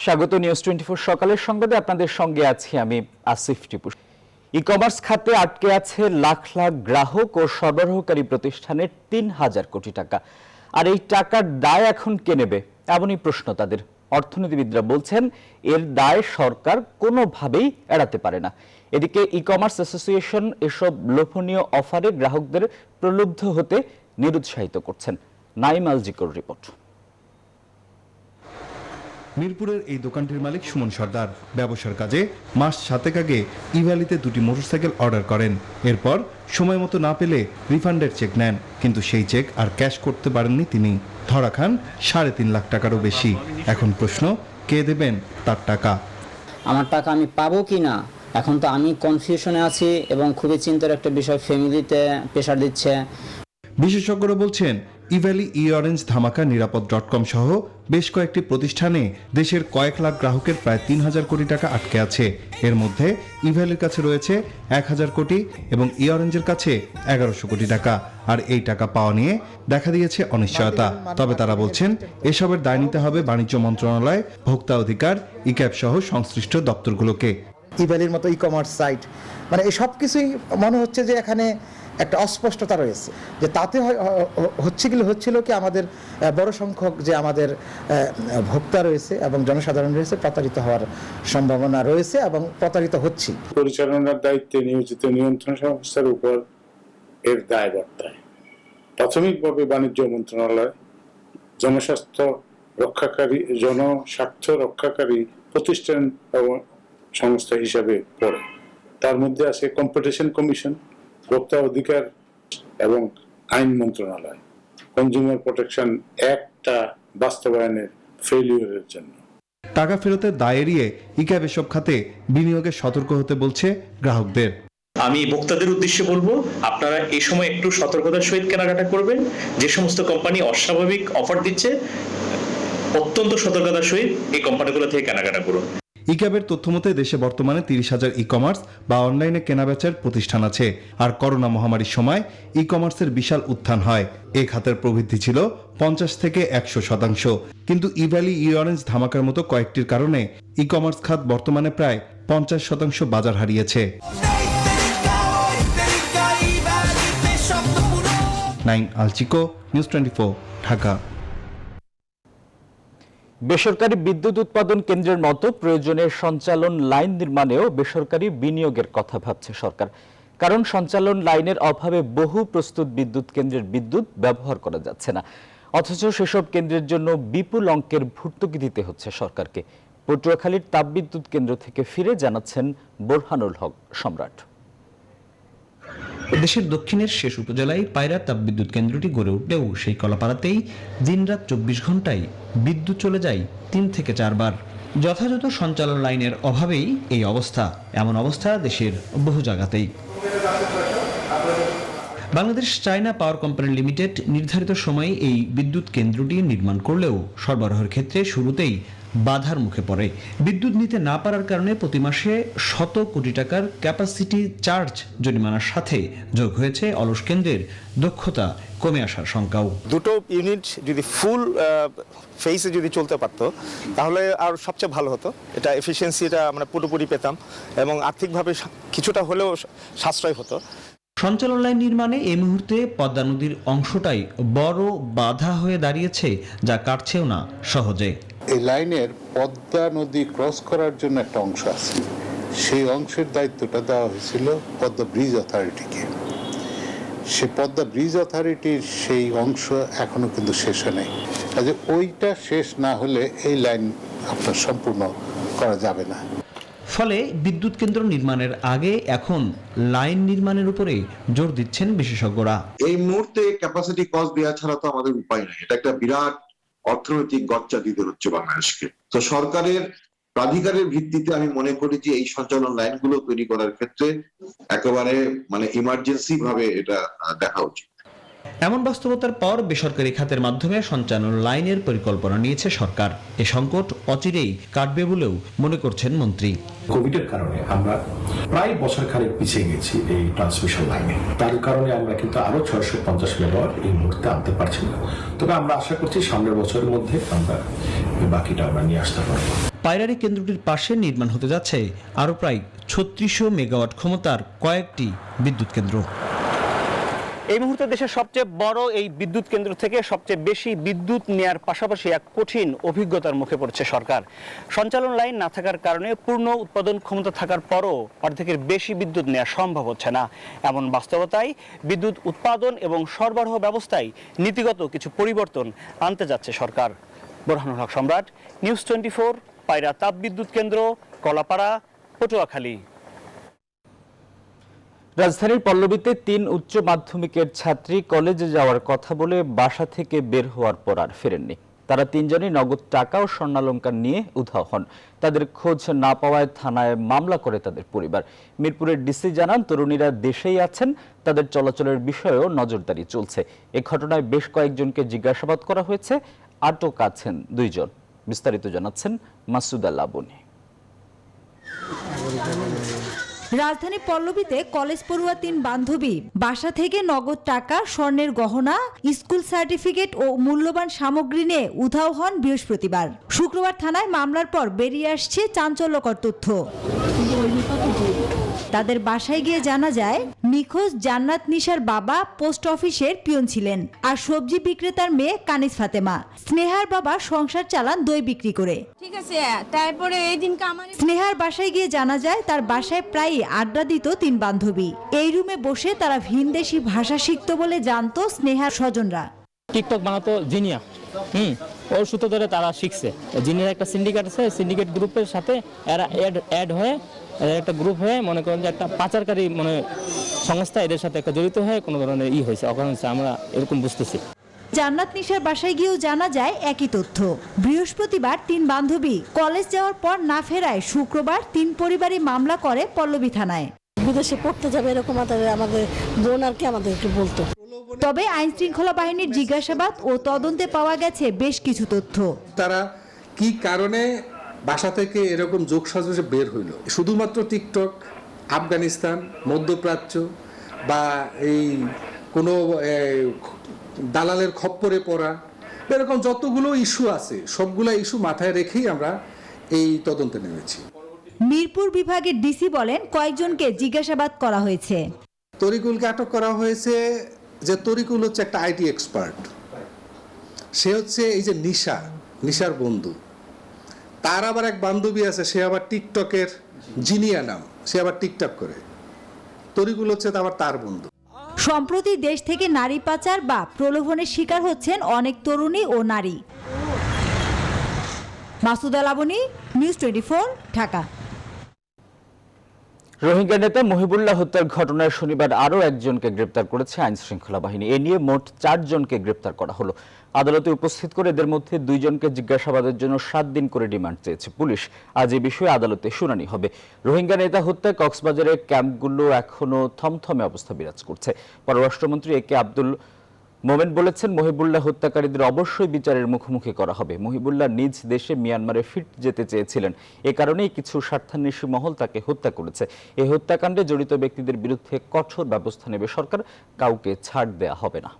স্বাগত নিউজ 24 সকালের সংবাদে আপনাদের সঙ্গে আছি আমি আসিফ টিপু। ই-কমার্স খাতে আটকে আছে লাখ লাখ গ্রাহক ও সরবরাহকারী প্রতিষ্ঠানের ৩,০০০ কোটি টাকা। আর এই টাকার দায় এখন কে নেবে, এমনই প্রশ্ন তাদের। অর্থনীতিবিদরা বলছেন এর দায় সরকার কোনোভাবেই এড়াতে পারে না। এদিকে ই-কমার্স অ্যাসোসিয়েশন এসব লোভনীয় অফারে গ্রাহকদের প্রলুব্ধ হতে নিরুৎসাহিত করছেন। নাইম আলজিকর রিপোর্ট। মিরপুরের এই দোকানটির মালিক সুমন সর্দার ব্যবসার কাজে মাস 7 আগে ই-ভ্যালিতে 2টি মোটরসাইকেল অর্ডার করেন। এরপর সময় মতো না পেলে রিফান্ডের চেক নেন, কিন্তু সেই চেক আর ক্যাশ করতে পারেননি তিনি। ধরা খান 3.5 লাখ টাকারও বেশি। এখন প্রশ্ন, কে দেবেন তার টাকা? আমার টাকা আমি পাবো কি না, এখন তো আমি কনফিউশনে আছি এবং খুবই চিন্তার একটা বিষয়, ফ্যামিলিতে প্রেশার দিচ্ছে। বিশেষজ্ঞরা বলছেন ই-ভ্যালি, ই-অরেঞ্জ, ধামাকা, নিরাপদ.com সহ বেশ কয়েকটি প্রতিষ্ঠানে দেশের কয়েক লাখ গ্রাহকের প্রায় 3,000 কোটি টাকা আটকে আছে। এর মধ্যে ই-ভ্যালির কাছে রয়েছে 1,000 কোটি এবং ই-অরেঞ্জের কাছে 1100 কোটি টাকা। আর এই টাকা পাওয়া নিয়ে দেখা দিয়েছে অনিশ্চয়তা। তবে তারা বলছেন এসবের দায় নিতে হবে বাণিজ্য মন্ত্রণালয়, ভোক্তা অধিকার, ই-ক্যাব সহ সংশ্লিষ্ট দপ্তরগুলোকে। ই-ভ্যালির মতো ই-কমার্স সাইট, মানে এই সব কিছুই মনে হচ্ছে যে এখানে একটা অস্পষ্টতা রয়েছে, যে তাতে হচ্ছিল কি আমাদের বড় সংখ্যক যে আমাদের ভোক্তা রয়েছে এবং জনসাধারণ রয়েছে প্রতারিত হওয়ার সম্ভাবনা রয়েছে এবং প্রতারিত হচ্ছে। পরিচালনার দায়িত্বে নিয়োজিত নিয়ন্ত্রণ সংস্থার উপর এর দায় বর্তায়। প্রাথমিকভাবে বাণিজ্য মন্ত্রণালয় জনস্বার্থ রক্ষাকারী প্রতিষ্ঠান এবং সংস্থা হিসাবে পড়ে। তার মধ্যে আছে কম্পিটিশন কমিশন, ভোক্তা অধিকার এবং আইন মন্ত্রণালয়। কনজিউমার প্রোটেকশন অ্যাক্টটা বাস্তবায়নের ফেলিওরের জন্য টাকা ফেরতের দায় এড়িয়ে ই-ক্যাব এসব খাতে বিনিয়োগে সতর্ক হতে বলছে গ্রাহকদের। আমি ভোক্তাদের উদ্দেশ্যে বলবো, আপনারা এই সময় একটু সতর্কতার সহিত কেনাকাটা করবেন। যে সমস্ত কোম্পানি অস্বাভাবিক অফার দিচ্ছে, অত্যন্ত সতর্কতার সহিত এই কোম্পানিগুলো থেকে কেনাকাটা করুন। ই-ক্যাবের তথ্য মতে দেশে বর্তমানে 30,000 ই-কমার্স বা অনলাইনে কেনাবেচার প্রতিষ্ঠান আছে। আর করোনা মহামারীর সময় ই-কমার্সের বিশাল উত্থান হয়। এই খাতের প্রবৃদ্ধি ছিল 50 থেকে 100%। কিন্তু ই-ভ্যালি, ই-অরেঞ্জ, ধামাকার মতো কয়েকটির কারণে ই-কমার্স খাত বর্তমানে প্রায় 50% বাজার হারিয়েছে। নাইম আলচিকো, নিউজ 24, ঢাকা। বেসরকারি বিদ্যুৎ উৎপাদন কেন্দ্রের মতো প্রয়োজনের সঞ্চালন লাইন নির্মাণেও বেসরকারি বিনিয়োগের কথা ভাবছে সরকার। কারণ সঞ্চালন লাইনের অভাবে বহু প্রস্তুত বিদ্যুৎ কেন্দ্রের বিদ্যুৎ ব্যবহার করা যাচ্ছে না, অথচ সেসব কেন্দ্রের জন্য বিপুল অঙ্কের ভর্তুকি দিতে হচ্ছে সরকারকে। পটুয়াখালীর তাপবিদ্যুৎ কেন্দ্র থেকে ফিরে জানাচ্ছেন বোরহানুল হক সম্রাট। দেশের দক্ষিণের শেষ উপজেলায় পায়রা তাপবিদ্যুৎ কেন্দ্রটি গড়ে উঠলেও সেই কলাপাড়াতেই দিনরাত 24 ঘন্টায় বিদ্যুৎ চলে যায় 3 থেকে 4 বার। যথাযথ সঞ্চালন লাইনের অভাবেই এই অবস্থা। এমন অবস্থা দেশের বহু জায়গাতেই। বাংলাদেশ চায়না পাওয়ার কোম্পানি লিমিটেড নির্ধারিত সময়ে এই বিদ্যুৎ কেন্দ্রটি নির্মাণ করলেও সরবরাহের ক্ষেত্রে শুরুতেই বাধার মুখে পড়ে। বিদ্যুৎ নিতে না পারার কারণে প্রতি মাসে 100 কোটি টাকার ক্যাপাসিটি চার্জ জরিমানার সাথে যোগ হয়েছে অলস কেন্দ্রের দক্ষতা কমে আসার শঙ্কাও। দুটো ইউনিট যদি ফুল ফেসে যদি চলতে পারতো তাহলে আর সবচেয়ে ভালো হতো। এটা এফিসিয়েন্সিটা আমরা পুরোপুরি পেতাম এবং আর্থিকভাবে কিছুটা হলেও সাশ্রয় হতো। সঞ্চালন লাইন নির্মাণে এই মুহূর্তে পদ্মা নদীর অংশটাই বড় বাধা হয়ে দাঁড়িয়েছে, যা কাটছেও না সহজে। এই লাইনের পদ্মা নদী ক্রস করার জন্য একটা অংশ আছে, সেই অংশের দায়িত্বটা দেওয়া হয়েছিল পদ্মা ব্রিজ অথরিটিকে। সে পদ্মা ব্রিজ অথরিটির সেই অংশ এখনো কিন্তু শেষ নেই। কাজে ওইটা শেষ না হলে এই লাইন আপনার সম্পূর্ণ করা যাবে না। ফলে বিদ্যুৎ কেন্দ্র নির্মাণের আগে এখন লাইন নির্মাণের উপরে জোর দিচ্ছেন বিশেষজ্ঞরা। এই মুহূর্তে ক্যাপাসিটি কস্ট দেওয়া ছাড়া তো আমাদের উপায় নেই। এটা একটা বিরাট অর্থনৈতিক গচ্চা দিতে হচ্ছে বাংলাদেশকে। তো সরকারের প্রাধিকারের ভিত্তিতে আমি মনে করি যে এই সঞ্চালন লাইনগুলো তৈরি করার ক্ষেত্রে একেবারে ইমার্জেন্সি ভাবে এটা দেখা উচিত। এমন বাস্তবতার পর বেসরকারি খাতের মাধ্যমে সঞ্চালন লাইনের পরিকল্পনা নিয়েছে সরকার। এ সংকট অচিরেই কাটবে বলেও মনে করছেন মন্ত্রী। কোভিডের কারণে আমরা প্রায় বছর খানেক পিছিয়ে গেছি এই ট্রান্সমিশন লাইনে। তার কারণে আমরা কিন্তু আরো 650 মেগাওয়াট এই মুহূর্তে আনতে পারছি না। তবে আমরা আশা করছি সামনের বছরের মধ্যে আমরা বাকিটা নিয়ে আসতে পারবো। পায়রারি কেন্দ্রটির পাশে নির্মাণ হতে যাচ্ছে আরও প্রায় ৩৬০০ মেগাওয়াট ক্ষমতার কয়েকটি বিদ্যুৎ কেন্দ্র। এই মুহূর্তে দেশের সবচেয়ে বড় এই বিদ্যুৎ কেন্দ্র থেকে সবচেয়ে বেশি বিদ্যুৎ নেয়ার পাশাপাশি এক কঠিন অভিজ্ঞতার মুখে পড়ছে সরকার। সঞ্চালন লাইন না থাকার কারণে পূর্ণ উৎপাদন ক্ষমতা থাকার পরও অর্ধেকের বেশি বিদ্যুৎ নেওয়া সম্ভব হচ্ছে না। এমন বাস্তবতায় বিদ্যুৎ উৎপাদন এবং সরবরাহ ব্যবস্থায় নীতিগত কিছু পরিবর্তন আনতে যাচ্ছে সরকার। বোরহানুল হক সম্রাট, নিউজ 24, পায়রা তাপবিদ্যুৎ কেন্দ্র, কলাপাড়া, পটুয়াখালী। রাজধানীর পল্লবীতে ৩ উচ্চ মাধ্যমিকের ছাত্রী কলেজে যাওয়ার কথা বলে বাসা থেকে বের হওয়ার পর আর ফেরেননি। তারা ৩ জনই নগদ টাকা ও স্বর্ণালংকার নিয়ে উধাও হন। তাদের খোঁজ না পাওয়ায় থানায় মামলা করে তাদের পরিবার। মিরপুরের ডিসি জানান, তরুণীরা দেশেই আছেন, তাদের চলাচলের বিষয়েও নজরদারি চলছে। এ ঘটনায় বেশ কয়েকজনকে জিজ্ঞাসাবাদ করা হয়েছে, আটক আছেন 2 জন। বিস্তারিত জানাচ্ছেন মাসুদ লাবনী। রাজধানী পল্লবীতে কলেজ পড়ুয়া 3 বান্ধবী বাসা থেকে নগদ টাকা, স্বর্ণের গহনা, স্কুল সার্টিফিকেট ও মূল্যবান সামগ্রী নিয়ে উধাও হন বৃহস্পতিবার। শুক্রবার থানায় মামলার পর বেরিয়ে আসছে চাঞ্চল্যকর তথ্য। তাদের বাসায় গিয়ে জানা যায়, নিখোঁজ জান্নাত নিশার বাবা পোস্ট অফিসের পিয়ন ছিলেন, আর সবজি বিক্রেতার মেয়ে কানিজ ফাতেমা। স্নেহার বাবা সংসার চালান দই বিক্রি করে। ঠিক আছে, তারপরে এই দিনকে আমার স্নেহার বাসায় গিয়ে জানা যায়, তার বাসায় প্রায়ই আড্ডা দিত 3 বান্ধবী। এই রুমে বসে তারা ভিনদেশি ভাষা শিখত বলে জানতো স্নেহার স্বজনরা। টিকটক বানাতো জিনিয়া, ওর সূত্র ধরে তারা শিখছে। জিনিয়ার একটা সিন্ডিকেট আছে, সিন্ডিকেট গ্রুপের সাথে এরা অ্যাড হয়ে একটা গ্রুপ হয়ে, মনে করেন যে একটা পাচারকারী সংস্থা এদের সাথে একটা জড়িত হয়ে কোনো ধরনের হয়েছে, অকারণ হচ্ছে, আমরা এরকম বুঝতেছি। জান্নাত নিশার বাসায় গিয়েও জানা যায় একই তথ্য। বৃহস্পতিবার 3 বান্ধবী কলেজ যাওয়ার পর না ফেরায় শুক্রবার 3 পরিবারই মামলা করে পল্লবী থানায়। বিদেশে পড়তে যাবে এরকম আমাদের বোন আর কি আমাদেরকে বলতো। তবে আইন শৃঙ্খলা বাহিনীর জিজ্ঞাসাবাদ ও তদন্তে পাওয়া গেছে বেশ কিছু তথ্য। তারা কি কারণে বাসা থেকে এরকম যোগসাজশে বের হইল, শুধুমাত্র টিকটক, আফগানিস্তান, মধ্যপ্রাচ্য বা এই কোনো দালালের খপ্পরে পড়া, এরকম যতগুলো ইস্যু আছে সবগুলো ইস্যু মাথায় রেখেই আমরা এই তদন্তে নেমেছি। মিরপুর বিভাগের ডিসি বলেন, কয়েকজনকে জিজ্ঞাসাবাদ করা হয়েছে। তরিকুলকে আটক করা হয়েছে, যে তরিকুল হচ্ছে একটা আইটি এক্সপার্ট। সে হচ্ছে এই যে নিশার বন্ধু। তার আবার এক বান্ধবী আছে, সে আবার টিকটকের জিনিয়া নাম, সে আবার টিকটক করে। তরিকুল হচ্ছে আবার তার বন্ধু। সম্প্রতি দেশ থেকে নারী পাচার বা প্রলোভনের শিকার হচ্ছেন অনেক তরুণী ও নারী। মাসুদ লাবনী, নিউজ 24, ঢাকা। রোহিঙ্গা নেতা মহিবুল্লাহ হত্যার ঘটনায় শনিবার আরও একজনকে গ্রেপ্তার করেছে আইন শৃঙ্খলা বাহিনী। এ নিয়ে মোট 4 জনকে গ্রেপ্তার করা হলো। আদালতে উপস্থিত করে এদের মধ্যে 2 জনকে জিজ্ঞাসাবাদের জন্য 7 দিন করে রিমান্ড চেয়েছে পুলিশ। আজ এই বিষয়ে আদালতে শুনানি হবে। রোহিঙ্গা নেতা হত্যায় কক্সবাজারের ক্যাম্পগুলো এখনো থমথমে অবস্থা বিরাজ করছে। পররাষ্ট্রমন্ত্রী একে আব্দুল মোমেন বলেছেন, মহিবুল্লাহ হত্যাকারীদের অবশ্যই বিচারের মুখোমুখি করা হবে। মহিবুল্লাহ নিজ দেশে মিয়ানমারে ফিরতে যেতে চেয়েছিলেন, এ কারণেই কিছু স্বার্থান্বেষী মহল তাকে হত্যা করেছে। এই হত্যাকাণ্ডে জড়িত ব্যক্তিদের বিরুদ্ধে কঠোর ব্যবস্থা নেবে সরকার, কাউকে ছাড় দেয়া হবে না।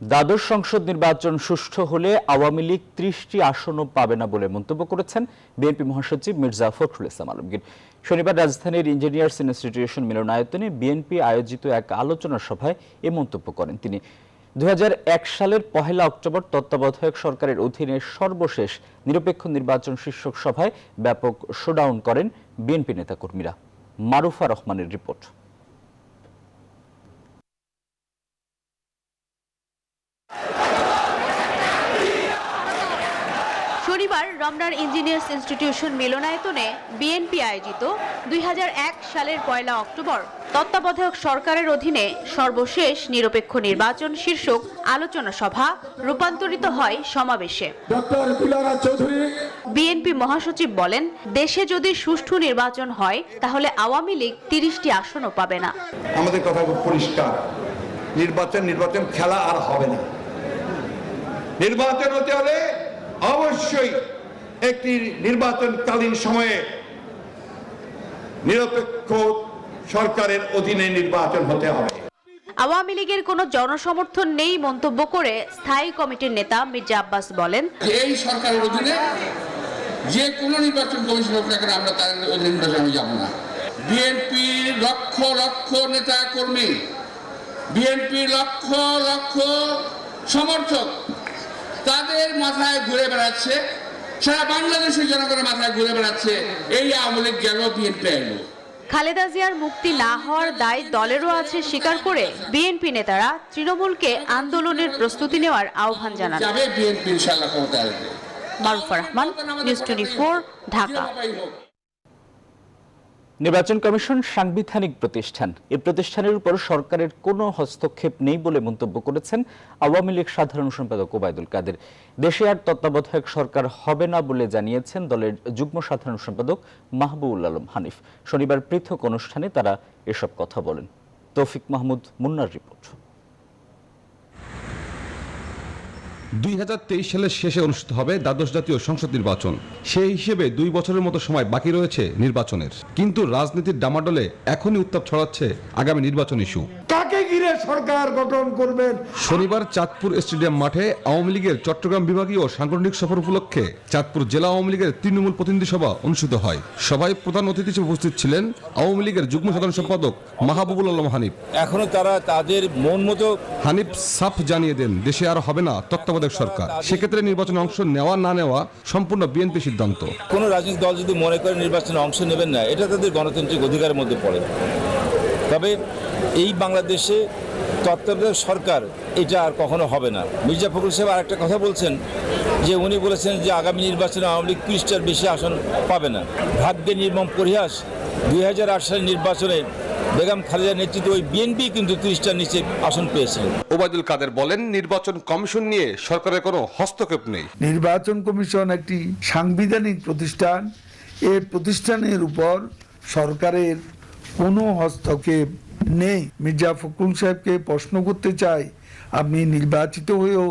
দ্বাদশ সংসদ নির্বাচন সুষ্ঠু হলে আওয়ামী লীগ 30টি আসনও পাবে না বলে মন্তব্য করেছেন বিএনপি মহাসচিব মির্জা ফখরুল ইসলাম আলমগীর। শনিবার রাজধানীর ইঞ্জিনিয়ার্স ইনস্টিটিউশন মিলনায়তনে বিএনপি আয়োজিত এক আলোচনা সভায় এ মন্তব্য করেন তিনি। 2001 সালের 1 অক্টোবর তত্ত্বাবধায়ক সরকারের অধীনে সর্বশেষ নিরপেক্ষ নির্বাচন শীর্ষক সভায় ব্যাপক শোডাউন করেন বিএনপি নেতাকর্মীরা। মারুফা রহমানের রিপোর্ট। শনিবার রমনার ইঞ্জিনিয়ার্স ইনস্টিটিউশন মিলনায়তনে বিএনপি আয়োজিত 2001 সালের 1 অক্টোবর তত্ত্বাবধায়ক সরকারের অধীনে সর্বশেষ নিরপেক্ষ নির্বাচন শীর্ষক আলোচনা সভা রূপান্তরিত হয় সমাবেশে। বিএনপি মহাসচিব বলেন, দেশে যদি সুষ্ঠু নির্বাচন হয় তাহলে আওয়ামী লীগ 30টি আসনও পাবে না। আমাদের কথা পরিষ্কার, নির্বাচন খেলা আর হবে না। নির্বাচন হতে হলে অবশ্যই একটি নির্বাচনকালীন সময়ে নিরপেক্ষ সরকারের অধীনে নির্বাচন হতে হবে। আওয়ামী লীগের কোনো জনসমর্থন নেই মন্তব্য করে স্থায়ী কমিটির নেতা মির্জা আব্বাস বলেন, এই সরকারের অধীনে যে কোনো নির্বাচন কমিশন হোক না কেন আমরা তার নির্বাচনে যাব না। বিএনপির লক্ষ লক্ষ নেতা কর্মী, বিএনপির লক্ষ লক্ষ সমর্থক তাদের মাথায় ঘুরে বেড়াচ্ছে, সারা বাংলাদেশের জনগণের মাথায় ঘুরে বেড়াচ্ছে এই আওয়ামী লীগ গেল, বিএনপি এলো। খালেদা জিয়ার মুক্তি না হওয়ার দায় দলেরও আছে স্বীকার করে বিএনপি নেতারা তৃণমূলকে আন্দোলনের প্রস্তুতি নেওয়ার আহ্বান জানান। যাবে বিএনপি ইনশাআল্লাহ ক্ষমতায় আসবে। মারুফা রহমান, নিউজ 24, ঢাকা। নির্বাচন কমিশন সাংবিধানিক প্রতিষ্ঠান। এই প্রতিষ্ঠানের উপর সরকারের কোনো হস্তক্ষেপ নেই বলে মন্তব্য করেছেন আওয়ামী লীগ সাধারণ সম্পাদক ওবায়দুল কাদের। দেশে আর তত্ত্বাবধায়ক সরকার হবে না বলে জানিয়েছেন দলের যুগ্ম সাধারণ সম্পাদক মাহবুবুল আলম হানিফ। শনিবার পৃথক অনুষ্ঠানে তারা এসব কথা বলেন। তৌফিক মাহমুদ মুন্নার রিপোর্ট। 2023 সালের শেষে অনুষ্ঠিত হবে দ্বাদশ জাতীয় সংসদ নির্বাচন। সেই হিসেবে 2 বছরের মতো সময় বাকি রয়েছে নির্বাচনের, কিন্তু রাজনীতির ডামাডোলে এখনই উত্তাপ ছড়াচ্ছে আগামী নির্বাচন ইস্যু। কাকে ঘিরে সরকার গঠন করবেন? শনিবার চাঁদপুর স্টেডিয়াম মাঠে আওয়ামী লীগের চট্টগ্রাম বিভাগীয় সাংগঠনিক সফর উপলক্ষে চাঁদপুর জেলা আওয়ামী লীগের তৃণমূল প্রতিনিধি সভা অনুষ্ঠিত হয়। সভায় প্রধান অতিথি হিসেবে উপস্থিত ছিলেন আওয়ামী লীগের যুগ্ম সাধারণ সম্পাদক মাহবুবুল আলম হানিফ। এখনো তারা তাদের মন মতো হানিফ সাফ জানিয়ে দেন, দেশে আর হবে না তত্ত্বাবধায়ক সরকার। সেক্ষেত্রে নির্বাচনে অংশ নেওয়া না নেওয়া সম্পূর্ণ বিএনপি সিদ্ধান্ত। কোনো রাজনৈতিক দল যদি মনে করে নির্বাচনে অংশ নেবেন না, এটা তাদের গণতান্ত্রিক অধিকারের মধ্যে পড়ে। তবে এই বাংলাদেশে তত্ত্বাবধায়ক সরকার এটা আর কখনো হবে না। মির্জা ফখরুল সাহেব আর একটা কথা বলছেন যে উনি বলেছেন যে আগামী নির্বাচনে আওয়ামী লীগ 30টার বেশি আসন পাবে না। ভাগ্যের নির্মম পরিহাস, 2008 সালের নির্বাচনে বেগম খালেদার নেতৃত্বে ওই বিএনপি কিন্তু 30টার নিচে আসন পেয়েছিলেন। ওবায়দুল কাদের বলেন, নির্বাচন কমিশন নিয়ে সরকারের কোনো হস্তক্ষেপ নেই। নির্বাচন কমিশন একটি সাংবিধানিক প্রতিষ্ঠান। এই প্রতিষ্ঠানের উপর সরকারের কোনো হস্তক্ষেপ নেই। মির্জা ফখরুল সাহেবকে প্রশ্ন করতে চাই, আপনি নির্বাচিত হয়েও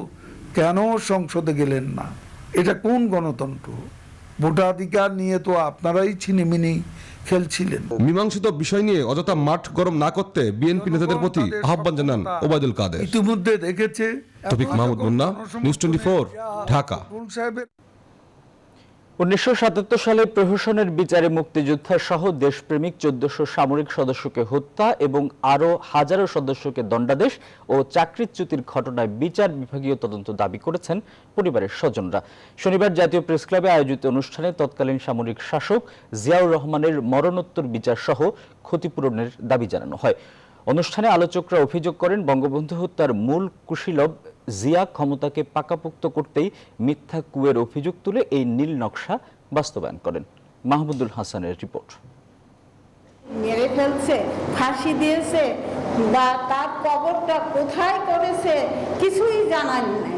কেন সংসদে গেলেন না? এটা কোন গণতন্ত্র? ভোটাধিকার নিয়ে তো আপনারাই ছিনিমিনি খেলছিলেন। মীমাংসিত বিষয় নিয়ে অযথা মাঠ গরম না করতে বিএনপি নেতাদের প্রতি আহ্বান জানান ওবায়দুল কাদের। ইতিমধ্যে দেখেছে। তৌফিক মাহমুদ মুন্না, নিউজ 24, ঢাকা। 1977 সালে প্রহসনের বিচারে মুক্তিযোদ্ধা সহ দেশপ্রেমিক 1400 সামরিক সদস্যকে হত্যা এবং আরও হাজারো সদস্যকে দণ্ডাদেশ ও চাকরিচ্যুতির ঘটনায় বিচার বিভাগীয় তদন্ত দাবি করেছেন পরিবারের স্বজনরা। শনিবার জাতীয় প্রেস ক্লাবে আয়োজিত অনুষ্ঠানে তৎকালীন সামরিক শাসক জিয়াউর রহমানের মরণোত্তর বিচার সহ ক্ষতিপূরণের দাবি জানানো হয়। অনুষ্ঠানে আলোচকরা অভিযোগ করেন, বঙ্গবন্ধু হত্যার মূল কুশীলব জিয়া ক্ষমতাকে পাকাপোক্ত করতেই মিথ্যা কুয়ের অভিযোগ তুলে এই নীল নকশা বাস্তবায়ন করেন। মাহমুদুল হাসানের রিপোর্ট। মেরে ফেলছে, ফাঁসি দিয়েছে, বা তার কবরটা কোথায় করেছে কিছুই জানান নাই।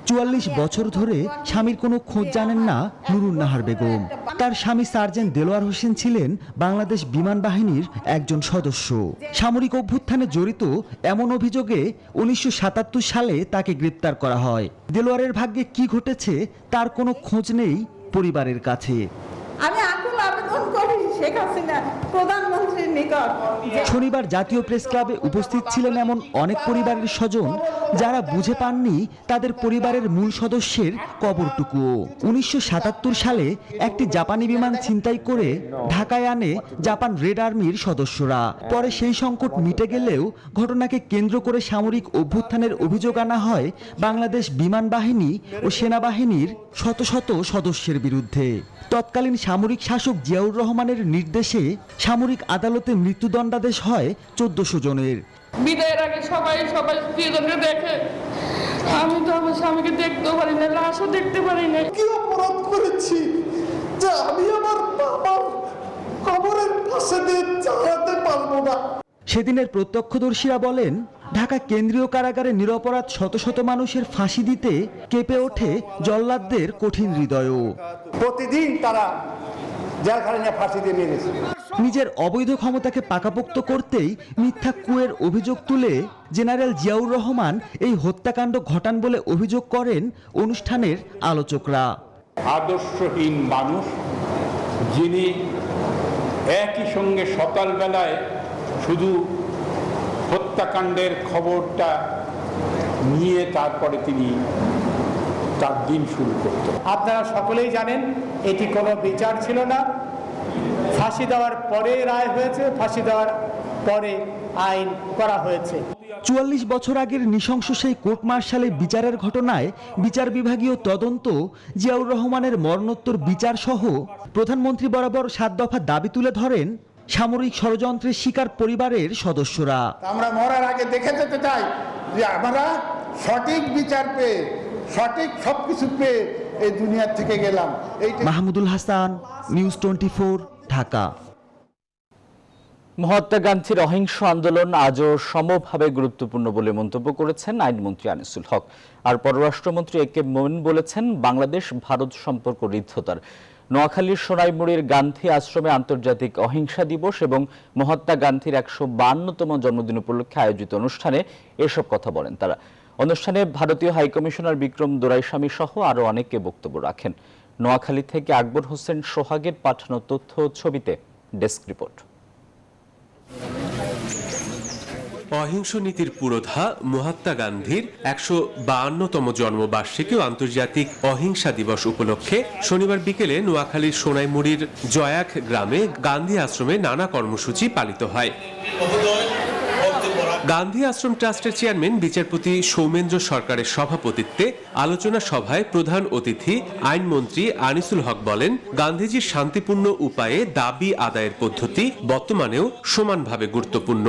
44 বছর ধরে স্বামীর কোনো খোঁজ জানেন না নুরুন নাহার বেগম। তার স্বামী সার্জেন্ট দেলোয়ার হোসেন ছিলেন বাংলাদেশ বিমান বাহিনীর একজন সদস্য। সামরিক অভ্যুত্থানে জড়িত এমন অভিযোগে 1977 সালে তাকে গ্রেপ্তার করা হয়। দেলোয়ারের ভাগ্যে কি ঘটেছে তার কোনো খোঁজ নেই পরিবারের কাছে। আমি আকুল আবেদন করি শেখ হাসিনা প্রধানমন্ত্রীর নিকট। শনিবার জাতীয় প্রেস ক্লাবে উপস্থিত ছিলেন এমন অনেক পরিবারের স্বজন যারা বুঝে পাননি তাদের পরিবারের মূল সদস্যের কবরটুকুও। 1977 সালে একটি জাপানি বিমান ছিনতাই করে ঢাকায় আনে জাপান রেড আর্মির সদস্যরা। পরে সেই সংকট মিটে গেলেও ঘটনাকে কেন্দ্র করে সামরিক অভ্যুত্থানের অভিযোগ আনা হয় বাংলাদেশ বিমান বাহিনী ও সেনাবাহিনীর শত শত সদস্যের বিরুদ্ধে। তৎকালীন সামরিক শাসক জিয়াউর রহমানের নির্দেশে সামরিক আদালতে মৃত্যুদণ্ডাদেশ হয় 1400 জনের। বিদায়ের আগে সবাই প্রিয়জনকে দেখে, আমি তো আমার স্বামীকে দেখতেও পারি না, লাশও দেখতে পারি না। কি অপরাধ করেছি যে আমি আমার বাবার কবরের পাশে দিয়ে চালাতে পারবো না? সেদিনের প্রত্যক্ষদর্শীরা বলেন, ঢাকা কেন্দ্রীয় কারাগারে নিরপরাধ শত শত মানুষের ফাঁসি দিতে কেঁপে ওঠে জল্লাদদের কঠিন হৃদয়ও। প্রতিদিন তারা জেলখানায় ফাঁসি দিয়ে নিয়ে গেছে। নিজের অবৈধ ক্ষমতাকে পাকাপোক্ত করতেই মিথ্যা কুয়ের অভিযোগ তুলে জেনারেল জিয়াউর রহমান এই হত্যাকাণ্ড ঘটান বলে অভিযোগ করেন অনুষ্ঠানের আলোচকরা। আদর্শহীন মানুষ, যিনি একই সঙ্গে সকালবেলায় শুধু হত্যাকাণ্ডের খবরটা নিয়ে তারপরে তিনি তার দিন শুরু করতেন। আপনারা সকলেই জানেন এটি কোনো বিচার ছিল না, ফাঁসি দেওয়ার পরে রায় হয়েছে, ফাঁসি দেওয়ার পরে আইন করা হয়েছে। ৪৪ বছর আগের নৃশংস সেই কোর্ট মার্শালে বিচারের ঘটনায় বিচার বিভাগীয় তদন্ত, জিয়াউর রহমানের মরণোত্তর বিচার সহ প্রধানমন্ত্রী বরাবর ৭ দফা দাবি তুলে ধরেন সামরিক ষড়যন্ত্রের শিকার পরিবারের সদস্যরা। আমরা মরার আগে দেখে যেতে চাই যে আমরা সঠিক বিচার পেয়ে, সঠিক সবকিছু পেয়ে এই দুনিয়া থেকে গেলাম। মাহমুদুল হাসান, নিউজ 24, ঢাকা। মহাত্মা গান্ধীর অহিংস আন্দোলন আজও সমভাবে গুরুত্বপূর্ণ বলে মন্তব্য করেছেন আইনমন্ত্রী আনিসুল হক। আর পররাষ্ট্রমন্ত্রী এ কে মোমেন বলেছেন, বাংলাদেশ ভারত সম্পর্ক ঋদ্ধতার। নোয়াখালীর সোনাইমুড়ির গান্ধী আশ্রমে আন্তর্জাতিক অহিংসা দিবস এবং মহাত্মা গান্ধীর ১৫২তম জন্মদিন উপলক্ষে আয়োজিত অনুষ্ঠানে এসব কথা বলেন তারা। অনুষ্ঠানে ভারতীয় হাইকমিশনার বিক্রম দোরাইস্বামী সহ আরও অনেকে বক্তব্য রাখেন। নোয়াখালী থেকে আকবর হোসেন সোহাগের পাঠানো তথ্য ছবিতে ডেস্ক রিপোর্ট। অহিংস নীতির পুরোধা মহাত্মা গান্ধীর ১৫২তম জন্মবার্ষিকী ও আন্তর্জাতিক অহিংসা দিবস উপলক্ষে শনিবার বিকেলে নোয়াখালীর সোনাইমুড়ির জয়াক গ্রামে গান্ধী আশ্রমে নানা কর্মসূচি পালিত হয়। গান্ধী আশ্রম ট্রাস্টের চেয়ারম্যান বিচারপতি সৌমেন্দ্র সরকারের সভাপতিত্বে আলোচনা সভায় প্রধান অতিথি আইনমন্ত্রী আনিসুল হক বলেন, গান্ধীজির শান্তিপূর্ণ উপায়ে দাবি আদায়ের পদ্ধতি বর্তমানেও সমানভাবে গুরুত্বপূর্ণ।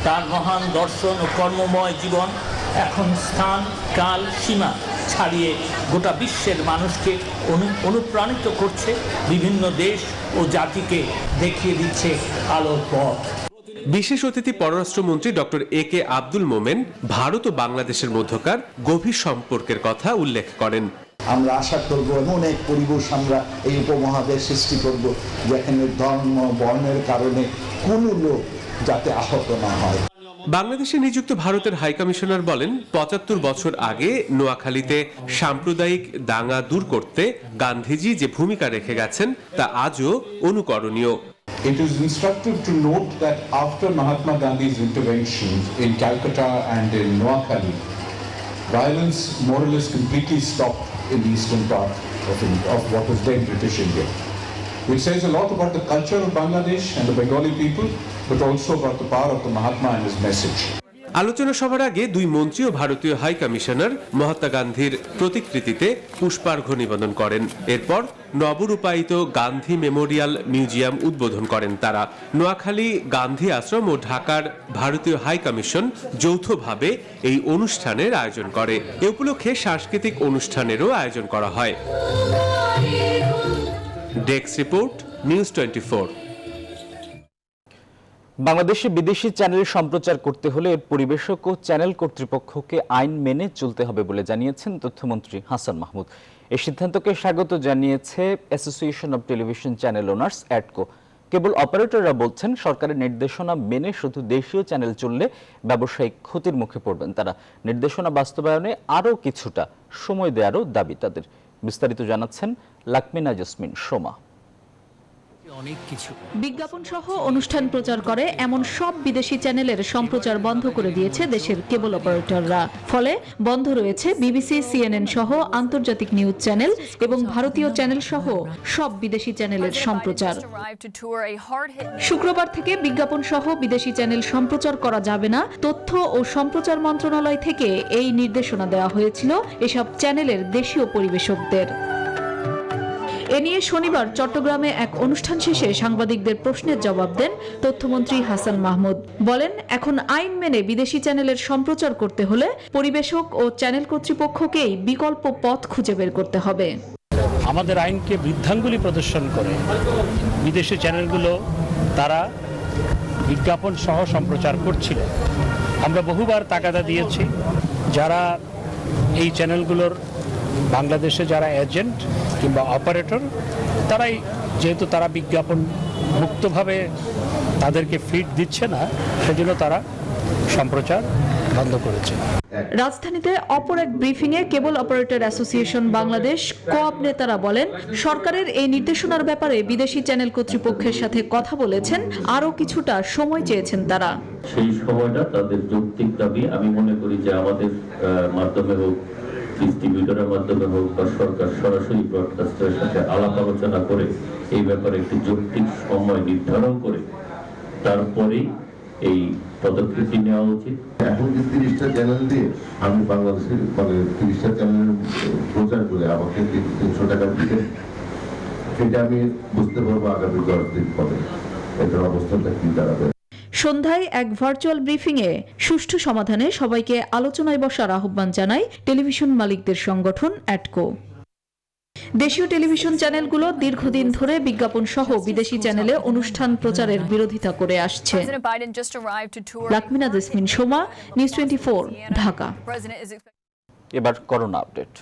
তার মহান দর্শন ও কর্মময় জীবন এখন স্থান, কাল, সীমা ছাড়িয়ে গোটা বিশ্বের মানুষকে অনুপ্রাণিত করছে, বিভিন্ন দেশ ও জাতিকে দেখিয়ে দিচ্ছে আলোর পথ। বিশেষ অতিথি পররাষ্ট্রমন্ত্রী ডক্টর এ কে আব্দুল মোমেন ভারত ও বাংলাদেশের মধ্যকার গভীর সম্পর্কের কথা উল্লেখ করেন। আমরা আশা করব এমন এক পরিবেশ আমরা এই উপমহাদেশ সৃষ্টি করব যেখানে ধর্ম, বর্ণের কারণে কোনো লোক যাতে আহত না হয়। বাংলাদেশে নিযুক্ত ভারতের হাইকমিশনার বলেন, ৭৫ বছর আগে নোয়াখালীতে সাম্প্রদায়িক দাঙ্গা দূর করতে গান্ধীজি যে ভূমিকা রেখে গেছেন তা আজও অনুকরণীয়। It is instructive to note that after Mahatma Gandhi's intervention in Calcutta and in Noakhali, violence more or less completely stopped in the eastern part of what was then British India. Which says a lot about the culture of Bangladesh and the Bengali people, but also about the power of the Mahatma and his message. আলোচনা সভার আগে দুই মন্ত্রী ও ভারতীয় high commissioner Mahatma গান্ধীর প্রতিকৃতিতে পুষ্পার্ঘ্য নিবেদন করেন। এরপর নবরূপায়িত গান্ধী মেমোরিয়াল মিউজিয়াম উদ্বোধন করেন তারা। নোয়াখালী গান্ধী আশ্রম ও ঢাকার ভারতীয় হাই কমিশন যৌথভাবে এই অনুষ্ঠানের আয়োজন করে। এ উপলক্ষে সাংস্কৃতিক অনুষ্ঠানেরও আয়োজন করা হয়। Desk report, news 24। বাংলাদেশে বিদেশি চ্যানেল সম্প্রচার করতে হলে এর পরিবেশক ও চ্যানেল কর্তৃপক্ষকে আইন মেনে চলতে হবে বলে জানিয়েছেন তথ্যমন্ত্রী হাসান মাহমুদ। এই সিদ্ধান্তকে স্বাগত জানিয়েছে association of television channel owners, ATCO. Cable অপারেটররা বলছেন, সরকারের নির্দেশনা মেনে শুধু দেশীয় চ্যানেল চললে ব্যবসায়িক ক্ষতির মুখে পড়বেন তারা। নির্দেশনা বাস্তবায়নে আরও কিছুটা সময় দেওয়ারও দাবি তাদের। বিস্তারিত জানাচ্ছেন লাকমিনা জসমিন সোমা। বিজ্ঞাপন সহ অনুষ্ঠান প্রচার করে এমন সব বিদেশি চ্যানেলের সম্প্রচার বন্ধ করে দিয়েছে দেশের কেবল অপারেটররা। ফলে বন্ধ রয়েছে বিবিসি, সিএনএন সহ আন্তর্জাতিক নিউজ চ্যানেল এবং ভারতীয় চ্যানেল সহ সব বিদেশি চ্যানেলের সম্প্রচার। শুক্রবার থেকে বিজ্ঞাপন সহ বিদেশি চ্যানেল সম্প্রচার করা যাবে না। তথ্য ও সম্প্রচার মন্ত্রণালয় থেকে এই নির্দেশনা দেওয়া হয়েছিল এসব চ্যানেলের দেশীয় পরিবেশকদের। এ নিয়ে শনিবার চট্টগ্রামে এক অনুষ্ঠান শেষে সাংবাদিকদের প্রশ্নের জবাব দেন তথ্যমন্ত্রী হাসান মাহমুদ। বলেন, এখন আইন মেনে বিদেশি চ্যানেলের সম্প্রচার করতে হলে পরিবেশক ও চ্যানেল কর্তৃপক্ষকেই বিকল্প পথ খুঁজে বের করতে হবে। আমাদের আইনকে বৃদ্ধাঙ্গুলি প্রদর্শন করে বিদেশি চ্যানেলগুলো তারা বিজ্ঞাপন সহ সম্প্রচার করছিল। আমরা বহুবার তাগাদা দিয়েছি, যারা এই চ্যানেলগুলোর বাংলাদেশে যারা এজেন্ট কিংবা অপারেটর, তারাই যেহেতু তারা বিজ্ঞাপন মুক্তভাবে তাদেরকে ফিড দিচ্ছে না, সেজন্য তারা সম্প্রচার বন্ধ করেছে। রাজধানীতে অপর এক ব্রিফিংয়ে কেবল অপারেটর অ্যাসোসিয়েশন বাংলাদেশ কোঅপ নেতারা বলেন, সরকারের এই নির্দেশনার ব্যাপারে বিদেশি চ্যানেল কর্তৃপক্ষের সাথে কথা বলেছেন, আরও কিছুটা সময় চেয়েছেন তারা। সেই সময়টা তাদের যৌক্তিক দাবি। আমি মনে করি যে আমাদের মাধ্যমে হোক, ডিস্ট্রিবিউটরের মাধ্যমে হোক বা সরকার সরাসরি ব্রডকাস্টারের সাথে আলাপ আলোচনা করে এই ব্যাপারে একটি যৌক্তিক সময় নির্ধারণ করে তারপরেই এই পদক্ষেপটি নেওয়া উচিত। এখন যে 30টা চ্যানেল দিয়ে আমি বাংলাদেশের 30টা চ্যানেল প্রচার করে আমাকে 300 টাকা দিতে, সেটা আমি বুঝতে পারবো আগামী 10 দিন পরে এটার অবস্থাটা কি দাঁড়াবে। সন্ধ্যায় এক ভার্চুয়াল ব্রিফিংয়ে সুষ্ঠু সমাধানে সবাইকে আলোচনায় বসার আহ্বান জানায় টেলিভিশন মালিকদের সংগঠন অ্যাটকো। দেশীয় টেলিভিশন চ্যানেলগুলো দীর্ঘদিন ধরে বিজ্ঞাপন সহ বিদেশি চ্যানেলে অনুষ্ঠান প্রচারের বিরোধিতা করে আসছে। লাকমিনা জেসমিন সোমা, নিউজ 24, ঢাকা। এবার করোনা আপডেট।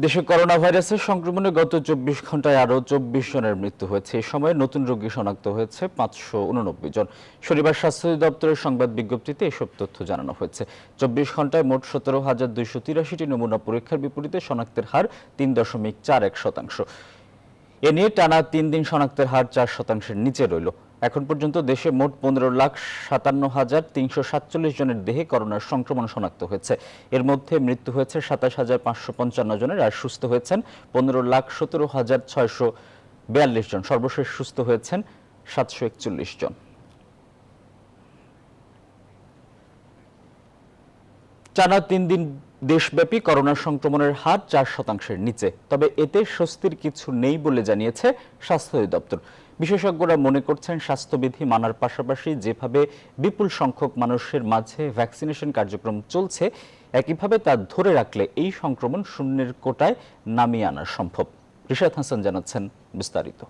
দেশে করোনা ভাইরাসের সংক্রমণে গত 24 ঘন্টায় আরও 24 জনের মৃত্যু হয়েছে। এই সময় নতুন রোগী শনাক্ত হয়েছে 589 জন। শনিবার স্বাস্থ্য অধিদপ্তরের সংবাদ বিজ্ঞপ্তিতে এসব তথ্য জানানো হয়েছে। 24 ঘন্টায় মোট 17,283টি নমুনা পরীক্ষার বিপরীতে শনাক্তের হার 3.41%। এ নিয়ে টানা 3 দিন শনাক্তের হার 4%-এর নিচে রইল। এখন পর্যন্ত দেশে মোট 15,57,347 জনের দেহে করোনার সংক্রমণ শনাক্ত হয়েছে। এর মধ্যে মৃত্যু হয়েছে 27,555 জনের, আর সুস্থ হয়েছেন 15,17,642 জন। সর্বশেষ সুস্থ হয়েছেন 741 জন। টানা 3 দিন দেশব্যাপী করোনা সংক্রমণের হার 4%-এর নিচে। তবে এতে স্বস্তির কিছু নেই বলে জানিয়েছে স্বাস্থ্য অধিদপ্তর। বিশেষজ্ঞরা মনে করছেন, স্বাস্থ্যবিধি মানার পাশাপাশি যেভাবে বিপুল সংখ্যক মানুষের মাঝে ভ্যাকসিনেশন কার্যক্রম চলছে, একইভাবে তা ধরে রাখলে এই সংক্রমণ শূন্যের কোটায় নামিয়ে আনা সম্ভব। রিশাদ হাসান জানাচ্ছেন বিস্তারিত।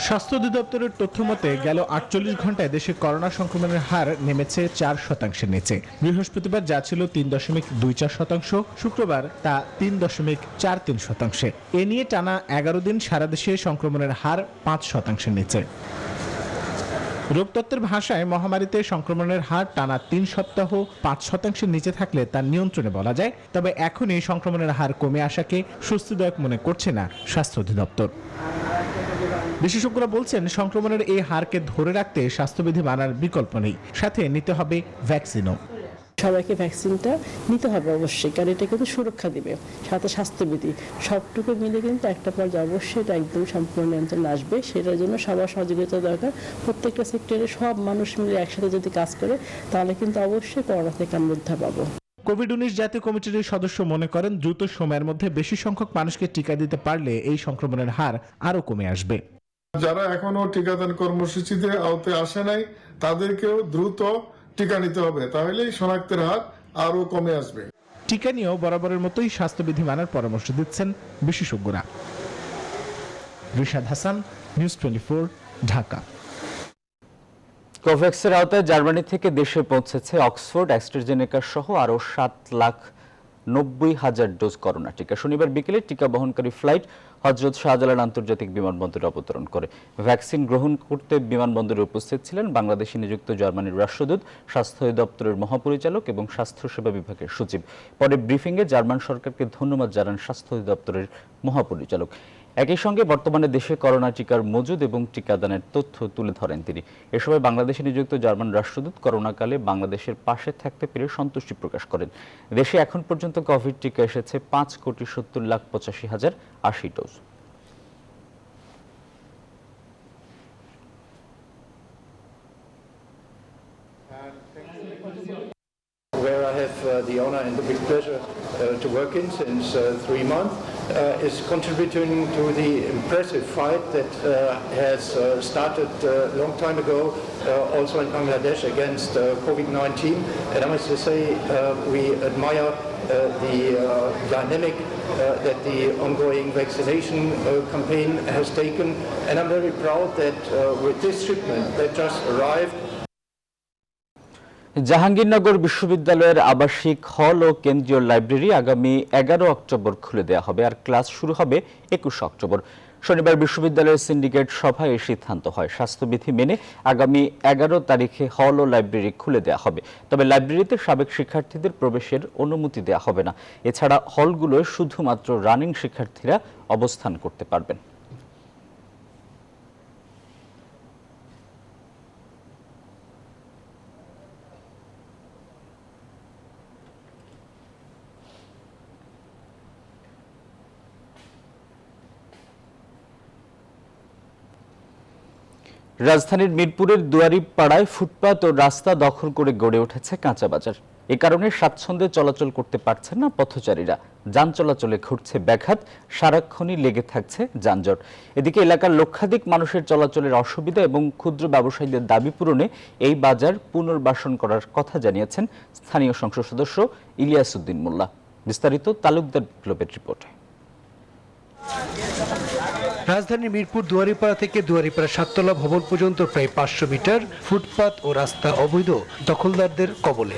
স্বাস্থ্য অধিদপ্তরের তথ্য মতে গেল 48 ঘন্টায় দেশে করোনা সংক্রমণের হার নেমেছে 4%-এর নিচে। বৃহস্পতিবার যা ছিল 3.24%, শুক্রবার তা 3.43%। এ নিয়ে টানা 11 দিন সারা দেশে সংক্রমণের হার 5%-এর নিচে। রোগতত্ত্বের ভাষায় মহামারীতে সংক্রমণের হার টানা 3 সপ্তাহ 5%-এর নিচে থাকলে তা নিয়ন্ত্রণে বলা যায়। তবে এখনই সংক্রমণের হার কমে আসাকে স্বস্তিদায়ক মনে করছে না স্বাস্থ্য অধিদপ্তর। বিশেষজ্ঞরা বলছেন, সংক্রমণের এই হারকে ধরে রাখতে স্বাস্থ্যবিধি মানার বিকল্প নেই, সাথে নিতে হবে ভ্যাকসিনও। সবাইকে ভ্যাকসিনটা নিতে হবে অবশ্যই, কারণ এটা কিন্তু সুরক্ষা দিবে, সাথে স্বাস্থ্যবিধি সবটুকু মিলে কিন্তু একটা পর্যায়ে অবশ্যই এটা একদম সম্পূর্ণ নিয়ন্ত্রণ আসবে। সেটার জন্য সবার সহযোগিতা দরকার। প্রত্যেকটা সেক্টরে সব মানুষ মিলে একসাথে যদি কাজ করে, তাহলে কিন্তু অবশ্যই করোনা থেকে আমরা উদ্ধার পাবো। কোভিড-19 জাতীয় কমিটির সদস্য মনে করেন, দ্রুত সময়ের মধ্যে বেশি সংখ্যক মানুষকে টিকা দিতে পারলে এই সংক্রমণের হার আরও কমে আসবে। যারা এখনো টিকাদান কর্মসূচিতে আওতায় আসে নাই, তাদেরকেও দ্রুত টিকা নিতে হবে, তাহলেই শনাক্তের হার আরো কমে আসবে। টিকা নিয়েও বরাবরের মতোই স্বাস্থ্যবিধি মানার পরামর্শ দিচ্ছেন বিশেষজ্ঞরা। রিশাদ হাসান, নিউজ 24, ঢাকা। কোভ্যাক্সের আওতায় জার্মানি থেকে দেশে পৌঁছেছে অক্সফোর্ড, অ্যাস্ট্রাজেনেকা সহ আরও 7,90,000 ডোজ করোনা টিকা। শনিবার বিকেলে টিকা বহনকারী ফ্লাইট হযরত শাহজালাল আন্তর্জাতিক বিমানবন্দরে অবতরণ করে। ভ্যাকসিন গ্রহণ করতে বিমানবন্দরে উপস্থিত ছিলেন বাংলাদেশে নিযুক্ত জার্মানির রাষ্ট্রদূত, স্বাস্থ্য দপ্তরের মহাপরিচালক এবং স্বাস্থ্যসেবা বিভাগের সচিব। পরে ব্রিফিংয়ে জার্মান সরকারকে ধন্যবাদ জানান স্বাস্থ্য দপ্তরের মহাপরিচালক। একই সঙ্গে বর্তমানে দেশে করোনা টিকার মজুদ এবং টিকাদানের তথ্য তুলে ধরেন তিনি। এ সময় বাংলাদেশে নিযুক্ত জার্মান রাষ্ট্রদূত করোনাকালে বাংলাদেশের পাশে থাকতে পেরে সন্তুষ্টি প্রকাশ করেন। দেশে এখন পর্যন্ত কোভিড টিকা এসেছে 5,70,85,080 dose. Where I have the honor and the big pleasure to work in since 3 months, is contributing to the impressive fight that has started a long time ago, also in Bangladesh, against COVID-19. And I must say we admire the dynamic that the ongoing vaccination campaign has taken. And I'm very proud that with this shipment that just arrived, Jahangirnagar বিশ্ববিদ্যালয়ের আবাসিক হল ও কেন্দ্রীয় library আগামী 11 October খুলে দেওয়া হবে, আর class শুরু হবে 21 অক্টোবর। শনিবার বিশ্ববিদ্যালয়ের সিন্ডিকেট সভায় এই সিদ্ধান্ত হয়। স্বাস্থ্যবিধি মেনে আগামী 11 তারিখে হল ও লাইব্রেরি খুলে দেওয়া হবে। তবে লাইব্রেরিতে সাবেক শিক্ষার্থীদের প্রবেশের অনুমতি দেওয়া হবে না। এছাড়া হলগুলোয় শুধুমাত্র রানিং শিক্ষার্থীরা অবস্থান করতে পারবেন। রাজধানীর মিরপুরের দুয়ারীপাড়ায় ফুটপাত ও রাস্তা দখল করে গড়ে উঠেছে কাঁচা বাজার। এ কারণে স্বাচ্ছন্দ্যে চলাচল করতে পারছেন না পথচারীরা। যান চলাচলে ঘটছে ব্যাঘাত, সারাক্ষণই লেগে থাকছে যানজট। এদিকে এলাকার লক্ষাধিক মানুষের চলাচলের অসুবিধা এবং ক্ষুদ্র ব্যবসায়ীদের দাবি পূরণে এই বাজার পুনর্বাসন করার কথা জানিয়েছেন স্থানীয় সংসদ সদস্য ইলিয়াস উদ্দিন মোল্লা। বিস্তারিত তালুকদার বিপ্লবের রিপোর্টে। রাজধানীর মিরপুর দুয়ারীপাড়া থেকে দুয়ারীপাড়া সাততলা ভবন পর্যন্ত প্রায় 500 মিটার ফুটপাত ও রাস্তা অবৈধ দখলদারদের কবলে।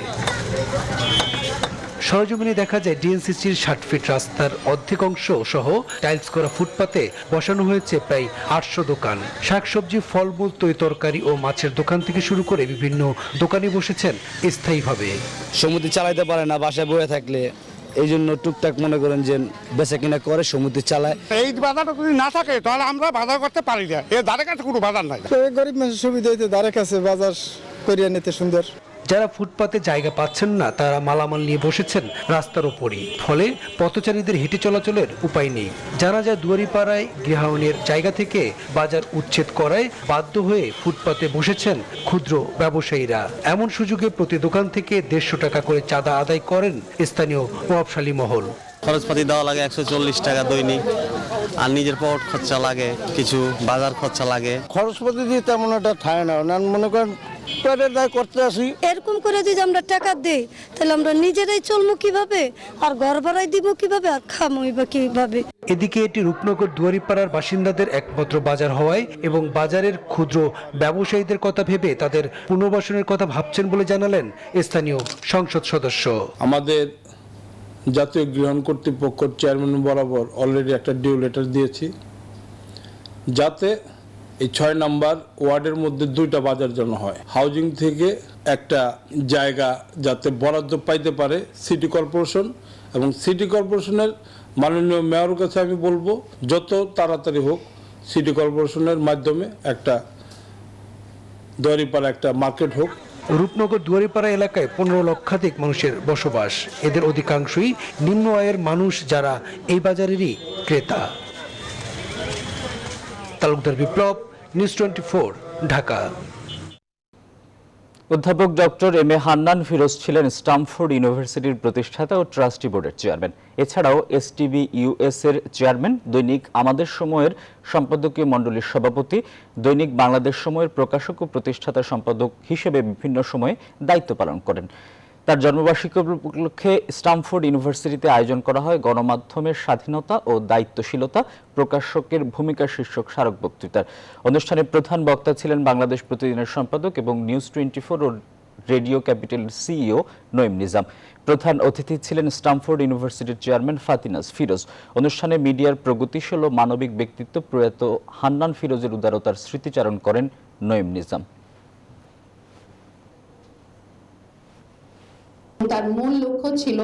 সরজমিনে দেখা যায় ডিএনসিসির 60 ফিট রাস্তার অর্ধেক অংশ সহ টাইলস করা ফুটপাতে বসানো হয়েছে প্রায় 800 দোকান। শাকসবজি, ফলমূল, তরকারি ও মাছের দোকান থেকে শুরু করে বিভিন্ন দোকানে বসেছেন স্থায়ীভাবে। সমুদ্রে চালাইতে পারে না বাসায় বয়ে থাকলে, এই জন্য টুকটাক মনে করেন যে বেচা কিনা করে সমুদ্রে চালায়। এই বাজারটা যদি না থাকে তাহলে আমরা বাজার করতে পারি না। এর ধারে কাছে কোনো বাজার নাই। গরিব মানুষের সুবিধা হইতে ধারে কাছে বাজার করিয়া নিতে সুন্দর। যারা ফুটপাতে জায়গা পাচ্ছেন না তারা মালামাল নিয়ে বসেছেন রাস্তার ওপরই, ফলে পথচারীদের হেঁটে চলাচলের উপায় নেই। জানা যায় দুয়ারীপাড়ায় গৃহায়নের জায়গা থেকে বাজার উচ্ছেদ করায় বাধ্য হয়ে ফুটপাতে বসেছেন ক্ষুদ্র ব্যবসায়ীরা। এমন সুযোগে প্রতি দোকান থেকে 150 টাকা করে চাঁদা আদায় করেন স্থানীয় প্রভাবশালী মহল। খরচপাতি দেওয়া লাগে 140 টাকা দৈনিক, আর নিজের পকেট খরচা লাগে, কিছু বাজার খরচা লাগে। খরচপাতি দিয়ে তেমন একটা ঠায় না, মনে করেন করতে আসি। এরকম করে যদি আমরা টাকা দেই তাহলে আমরা নিজেরাই চলবো কিভাবে, আর ঘর ভাড়াই দিব কিভাবে, আর খামই বা কিভাবে। এদিকে এটি রূপনগর দুয়ারীপাড়ার বাসিন্দাদের একমাত্র বাজার হওয়ায় এবং বাজারের ক্ষুদ্র ব্যবসায়ীদের কথা ভেবে তাদের পুনর্বাসনের কথা ভাবছেন বলে জানালেন স্থানীয় সংসদ সদস্য। আমাদের জাতীয় গৃহণ কর্তৃপক্ষ চেয়ারম্যান বরাবর অলরেডি একটা ডিউ লেটার দিয়েছি, যাতে এই 6 নম্বর ওয়ার্ডের মধ্যে 2টা বাজার যেন হয়। হাউজিং থেকে একটা জায়গা যাতে বরাদ্দ পাইতে পারে সিটি কর্পোরেশন, এবং সিটি কর্পোরেশনের মাননীয় মেয়রের কাছে আমি বলবো যত তাড়াতাড়ি হোক সিটি কর্পোরেশনের মাধ্যমে একটা দুয়ারীপাড়া একটা মার্কেট হোক। রূপনগর দুয়ারীপাড়া এলাকায় 15 লক্ষাধিক মানুষের বসবাস। এদের অধিকাংশই নিম্ন আয়ের মানুষ, যারা এই বাজারেরই ক্রেতা। তালুকদার বিপ্লব, নিউজ 24, ঢাকা। অধ্যাপক doctor M A Hannan Firoz ছিলেন স্টামফোর্ড ইউনিভার্সিটির প্রতিষ্ঠাতা ও ট্রাস্টি বোর্ডের চেয়ারম্যান। এছাড়াও এসটিবি ইউএস এর চেয়ারম্যান, দৈনিক আমাদের সময়ের সম্পাদকীয় মণ্ডলীর সভাপতি, দৈনিক বাংলাদেশ সময়ের প্রকাশক ও প্রতিষ্ঠাতা সম্পাদক হিসেবে বিভিন্ন সময়ে দায়িত্ব পালন করেন। তার জন্মবার্ষিকী উপলক্ষে স্টামফোর্ড ইউনিভার্সিটিতে আয়োজন করা হয় গণমাধ্যমের স্বাধীনতা ও দায়িত্বশীলতা, প্রকাশকের ভূমিকা শীর্ষক স্মারক বক্তৃতার। অনুষ্ঠানে প্রধান বক্তা ছিলেন বাংলাদেশ প্রতিদিনের সম্পাদক এবং নিউজ 24 ও radio capital CEO Naem Nizam. প্রধান অতিথি ছিলেন স্টামফোর্ড ইউনিভার্সিটির চেয়ারম্যান ফাতিনাস ফিরোজ। অনুষ্ঠানে মিডিয়ার প্রগতিশীল ও মানবিক ব্যক্তিত্ব প্রয়াত হান্নান ফিরোজের উদারতার স্মৃতিচারণ করেন নঈম নিজাম। তার মূল লক্ষ্য ছিল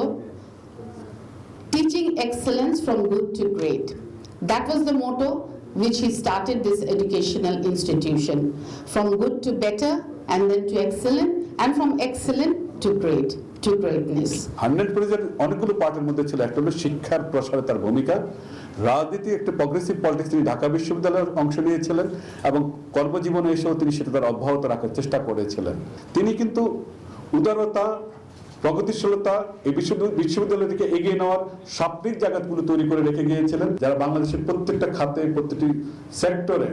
teaching excellence from good to great. That was the motto which he started this educational institution, from good to better and then to excellent, and from excellent to great, to greatness. Hannan ফিরোজের অনেকগুলো পার্টের মধ্যে ছিল একটা হলো শিক্ষার প্রসারে তার ভূমিকা, রাজনীতি, একটা প্রগ্রেসিভ পলিটিক্স তিনি ঢাকা বিশ্ববিদ্যালয়ের অংশ নিয়েছিলেন এবং কর্মজীবনে এসেও তিনি সেটা তার অব্যাহত রাখার চেষ্টা করেছিলেন। তিনি কিন্তু উদারতা, প্রগতিশীলতা, এই বিশ্ববিদ্যালয় থেকে এগিয়ে নেওয়ার সার্বিক জায়গাগুলো তৈরি করে রেখে গিয়েছিলেন, যারা বাংলাদেশের প্রত্যেকটা খাতে, প্রত্যেকটি সেক্টরে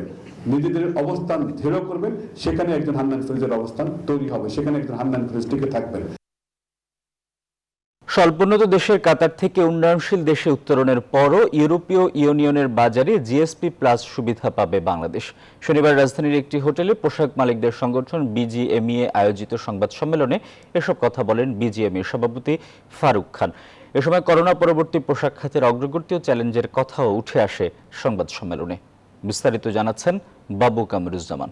নিজেদের অবস্থান দৃঢ় করবেন, সেখানে একজন হান্নান ফিরোজের অবস্থান তৈরি হবে, সেখানে একজন হান্নান ফিরোজ টিকে থাকবেন। স্বল্পোন্নত দেশের কাতার থেকে উন্নয়নশীল দেশে উত্তরণের পরও ইউরোপীয় ইউনিয়নের বাজারে জিএসপি প্লাস সুবিধা পাবে বাংলাদেশ। শনিবার রাজধানীর একটি হোটেলে পোশাক মালিকদের সংগঠন বিজিএমইএ আয়োজিত সংবাদ সম্মেলনে এসব কথা বলেন বিজিএমইএর সভাপতি ফারুক খান। এ সময় করোনা পরবর্তী পোশাক খাতের অগ্রগতি ও চ্যালেঞ্জের কথাও উঠে আসে সংবাদ সম্মেলনে। বিস্তারিত জানাচ্ছেন বাবু কামরুজ্জামান।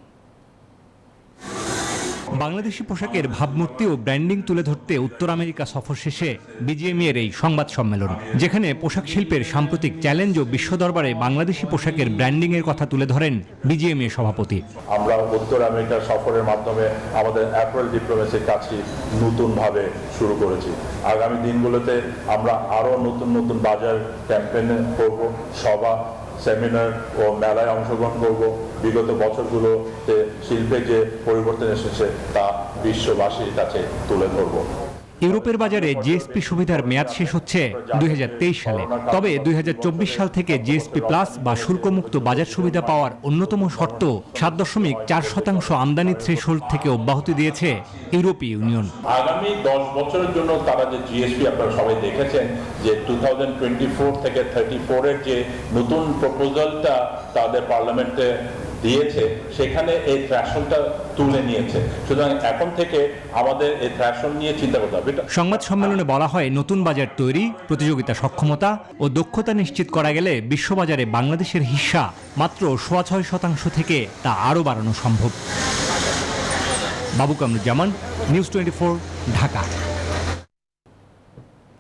বাংলাদেশি পোশাকের ভাবমূর্তি ও ব্র্যান্ডিং তুলে ধরতে উত্তর আমেরিকা সফর শেষে বিজিএমইএ এর এই সংবাদ সম্মেলন, যেখানে পোশাক শিল্পের সাম্প্রতিক চ্যালেঞ্জ ও বিশ্ব দরবারে বাংলাদেশি পোশাকের ব্র্যান্ডিং এর কথা তুলে ধরেন বিজিএমইএ সভাপতি। আমরা উত্তর আমেরিকার সফরের মাধ্যমে আমাদের অ্যাপারেল ডিপ্লোমেসির কাজটি নতুনভাবে শুরু করেছি। আগামী দিনগুলোতে আমরা আরও নতুন নতুন বাজার ক্যাম্পেইন করব, সভা, সেমিনার ও মেলায় অংশগ্রহণ করব। বিগত বছরগুলোতে শিল্পে যে পরিবর্তন এসেছে তা বিশ্ববাসীর কাছে তুলে ধরব। ইউরোপের বাজারে জিএসপি সুবিধার মেয়াদ শেষ হচ্ছে 2023 সালে। তবে 2024 সাল থেকে জিএসপি প্লাস বা শুল্কমুক্ত বাজার সুবিধা পাওয়ার অন্যতম শর্ত 7.4% আমদানি থ্রেশহোল্ড থেকে অব্যাহতি দিয়েছে ইউরোপীয় ইউনিয়ন। আগামী 10 বছরের জন্য তারা যে জিএসপি আপনারা সবাই দেখেছেন যে 2024 থেকে 34 এর যে নতুন প্রপোজালটা তাদের পার্লামেন্টে দিয়েছে, সেখানে এই থ্রেশহোল্ডটা তুলে নিয়েছে। সুতরাং এখন থেকে আমাদের এই থ্রেশহোল্ড নিয়ে চিন্তা করতে হবে। সংবাদ সম্মেলনে বলা হয়, নতুন বাজার তৈরি, প্রতিযোগিতা সক্ষমতা ও দক্ষতা নিশ্চিত করা গেলে বিশ্ববাজারে বাংলাদেশের হিস্সা মাত্র 6.6% থেকে তা আরও বাড়ানো সম্ভব। বাবু কামরুজ্জামান, নিউজ 24, ঢাকা।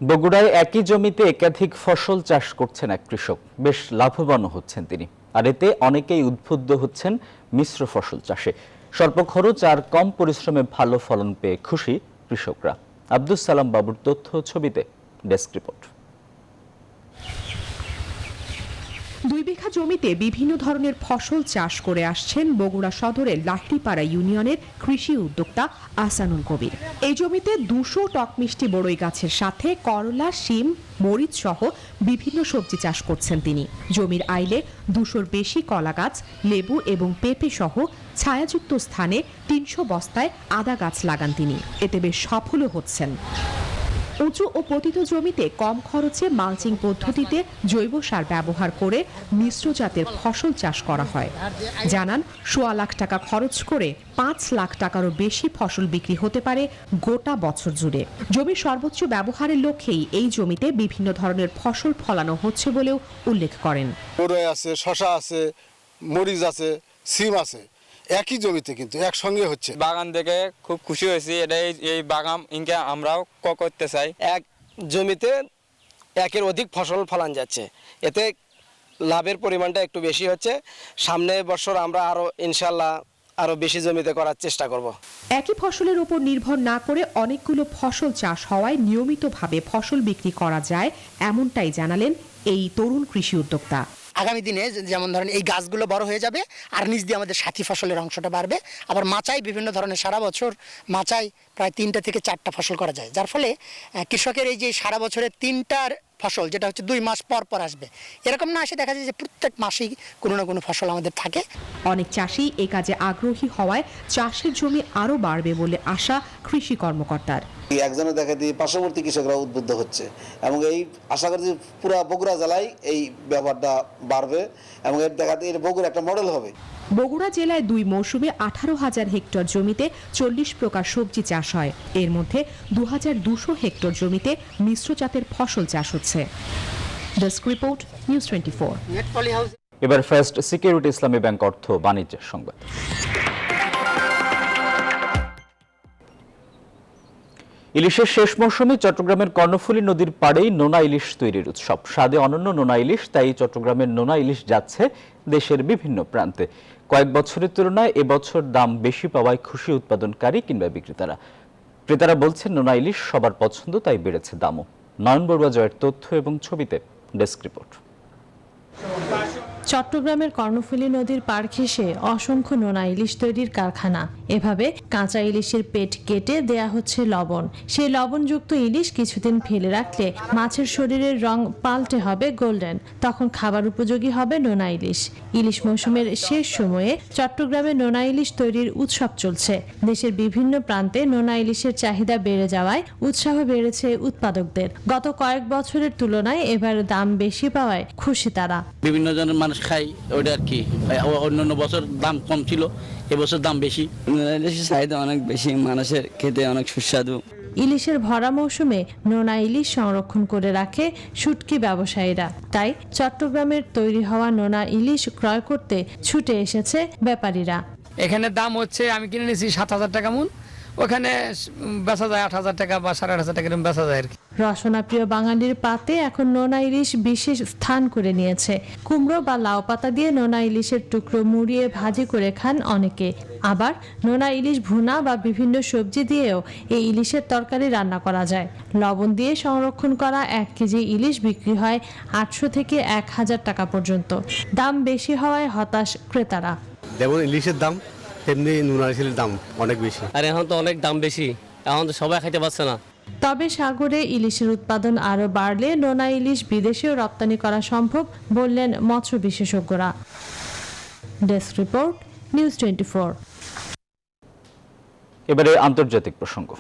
বগুড়ায় একই জমিতে একাধিক ফসল চাষ করছেন এক কৃষক, বেশ লাভবান হচ্ছেন তিনি। আর এতে অনেকেই উদ্বুদ্ধ হচ্ছেন মিশ্র ফসল চাষে। স্বল্প খরচ আর কম পরিশ্রমে ভালো ফলন পেয়ে খুশি কৃষকরা। আব্দুস সালাম বাবুর তথ্য ছবিতে ডেস্ক রিপোর্ট। 2 বিঘা জমিতে বিভিন্ন ধরনের ফসল চাষ করে আসছেন বগুড়া সদরের লাকড়িপাড়া ইউনিয়নের কৃষি উদ্যোক্তা আহসানুল কবির। এই জমিতে 200 টক মিষ্টি বড়ই গাছের সাথে করলা, শিম, মরিচ সহ বিভিন্ন সবজি চাষ করছেন তিনি। জমির আইলে 200-র বেশি কলা গাছ, লেবু এবং পেঁপে সহ ছায়াযুক্ত স্থানে 300 বস্তায় আদা গাছ লাগান তিনি। এতে বেশ সফলও হচ্ছেন। উঁচু ও পতিত জমিতে কম খরচে মালচিং পদ্ধতিতে জৈব সার ব্যবহার করে মিশ্র জাতের ফসল চাষ করা হয়। জানান, 1.25 লাখ টাকা খরচ করে 5 লাখ টাকারও বেশি ফসল বিক্রি হতে পারে গোটা বছর জুড়ে। জমির সর্বোচ্চ ব্যবহারের লক্ষ্যেই এই জমিতে বিভিন্ন ধরনের ফসল ফলানো হচ্ছে বলেও উল্লেখ করেন। বড়ই আছে, শশা আছে, মরিচ আছে, সিম আছে, একই জমিতে কিন্তু একসঙ্গে হচ্ছে। বাগান দেখে খুব খুশি হয়েছি। এই বাগান ইনকে আমরাও করতে চাই। এক জমিতে একের অধিক ফসল ফলান যাচ্ছে, এতে লাভের পরিমাণটা একটু বেশি হচ্ছে। সামনে বছর আমরা ইনশাল্লাহ আরো বেশি জমিতে করার চেষ্টা করব। একই ফসলের উপর নির্ভর না করে অনেকগুলো ফসল চাষ হওয়ায় নিয়মিতভাবে ফসল বিক্রি করা যায়, এমনটাই জানালেন এই তরুণ কৃষি উদ্যোক্তা। আগামী দিনে যেমন ধরেন এই গাছগুলো বড় হয়ে যাবে আর নিচ দিয়ে আমাদের সাথী ফসলের অংশটা বাড়বে। আবার মাচাই বিভিন্ন ধরনের সারা বছর মাচাই প্রায় 3টা থেকে 4টা ফসল করা যায়, যার ফলে কৃষকের এই যে সারা বছরের 3টার ফসল যেটা হচ্ছে 2 মাস পর পর আসবে, এরকম না আসে দেখা যায় যে প্রত্যেক মাসেই কোনো না কোনো ফসল আমাদের থাকে। অনেক চাষি এই কাজে আগ্রহী হওয়ায় চাষের জমি আরও বাড়বে বলে আশা কৃষি কর্মকর্তার। একজনে দেখা দিয়ে পার্শ্ববর্তী কৃষকরা উদ্বুদ্ধ হচ্ছে এবং এই আশা করি পুরো বগুড়া জেলায় এই ব্যাপারটা বাড়বে এবং এর দেখা দিয়ে বগুড়া একটা মডেল হবে। বগুড়া জেলায় 2 মৌসুমে 18,000 হেক্টর জমিতে 40 প্রকার সবজি চাষ হয়। এর মধ্যে 2,200 হেক্টর জমিতে মিশ্র জাতের ফসল চাষ হচ্ছে। Desk report, news 24। এবার ফার্স্ট সিকিউরিটি ইসলামী ব্যাংক অর্থ বাণিজ্যের সংবাদ। ইলিশের শেষ মৌসুমে চট্টগ্রামের কর্ণফুলী নদীর পাড়েই নোনা ইলিশ তৈরির উৎসব। স্বাদে অনন্য নোনা ইলিশ, তাই চট্টগ্রামের নোনা ইলিশ যাচ্ছে দেশের বিভিন্ন প্রান্তে। কয়েক বছরের তুলনায় এবছর দাম বেশি পাওয়ায় খুশি উৎপাদনকারী কিংবা বিক্রেতারা। ক্রেতারা বলছেন নোনা ইলিশ সবার পছন্দ, তাই বেড়েছে দামও। নয়ন বড়ুয়া জয়ের তথ্য এবং ছবিতে ডেস্ক রিপোর্ট। চট্টগ্রামের কর্ণফুলী নদীর পাড় ঘেঁষে অসংখ্য নোনা ইলিশ তৈরির কারখানা। এভাবে কাঁচা ইলিশের পেট কেটে দেয়া হচ্ছে লবণ। সেই লবণযুক্ত ইলিশ কিছুদিন ফেলে রাখলে মাছের শরীরের রং পাল্টে হবে গোল্ডেন, তখন খাবার উপযোগী হবে নোনা ইলিশ। ইলিশ মৌসুমের শেষ সময়ে চট্টগ্রামে নোনা ইলিশ তৈরির উৎসব চলছে। দেশের বিভিন্ন প্রান্তে নোনা ইলিশের চাহিদা বেড়ে যাওয়ায় উৎসাহ বেড়েছে উৎপাদকদের। গত কয়েক বছরের তুলনায় এবার দাম বেশি পাওয়ায় খুশি তারা। বিভিন্ন জনের মানুষ খাই ওইটা আর কি, অন্যান্য বছর দাম কম ছিল, এবছর দাম বেশি। চাহিদা অনেক বেশি, মানুষের খেতে অনেক সুস্বাদু। ইলিশের ভরা মৌসুমে নোনা ইলিশ সংরক্ষণ করে রাখে শুটকি ব্যবসায়ীরা। তাই চট্টগ্রামের তৈরি হওয়া নোনা ইলিশ ক্রয় করতে ছুটে এসেছে ব্যাপারীরা। এখানে দাম হচ্ছে, আমি কিনে নিয়েছি 7,000 টাকা মূল, ওখানে বেচা যায় 8,000 টাকা বা 8,500 টাকা এরকম বেচা যায় আর কি। রসনাপ্রিয় বাঙালির পাতে এখন নোনা ইলিশ বিশেষ স্থান করে নিয়েছে। কুমড়ো বা লাউ পাতা দিয়ে নোনা ইলিশের টুকরো মুড়িয়ে ভাজি করে খান অনেকে। আবার নোনা ইলিশ ভুনা বা বিভিন্ন সবজি দিয়েও এই ইলিশের তরকারি রান্না করা যায়। লবণ দিয়ে সংরক্ষণ করা 1 কেজি ইলিশ বিক্রি হয় 800 থেকে 1000 টাকা পর্যন্ত। দাম বেশি হওয়ায় হতাশ ক্রেতারা। যেমন ইলিশের দাম তেমনি নোনা ইলিশের দাম অনেক বেশি। আর এখন তো অনেক দাম বেশি, এখন তো সবাই খাইতে পারছে না। তবে সাগরে ইলিশের উৎপাদন আরও বাড়লে নোনা ইলিশ বিদেশেও রপ্তানি করা সম্ভব বললেন মৎস্য বিশেষজ্ঞরা। Desk report, news 24। এবারে আন্তর্জাতিক প্রসঙ্গ।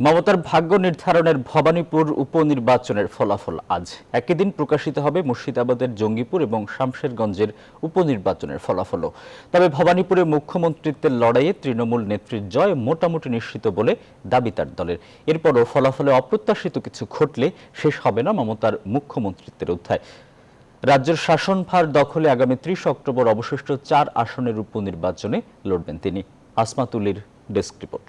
মমতার ভাগ্য নির্ধারণের ভবানীপুর উপনির্বাচনের ফলাফল আজ। একই দিন প্রকাশিত হবে মুর্শিদাবাদের জঙ্গিপুর এবং শামশেরগঞ্জের উপনির্বাচনের ফলাফলও। তবে ভবানীপুরে মুখ্যমন্ত্রিত্বের লড়াইয়ে তৃণমূল নেত্রীর জয় মোটামুটি নিশ্চিত বলে দাবি তার দলের। এরপরও ফলাফলে অপ্রত্যাশিত কিছু ঘটলে শেষ হবে না মমতার মুখ্যমন্ত্রিত্বের অধ্যায়। রাজ্যের শাসনভার দখলে আগামী 30 অক্টোবর অবশিষ্ট 4 আসনের উপনির্বাচনে লড়বেন তিনি। আসমাতুলির ডেস্ক রিপোর্ট।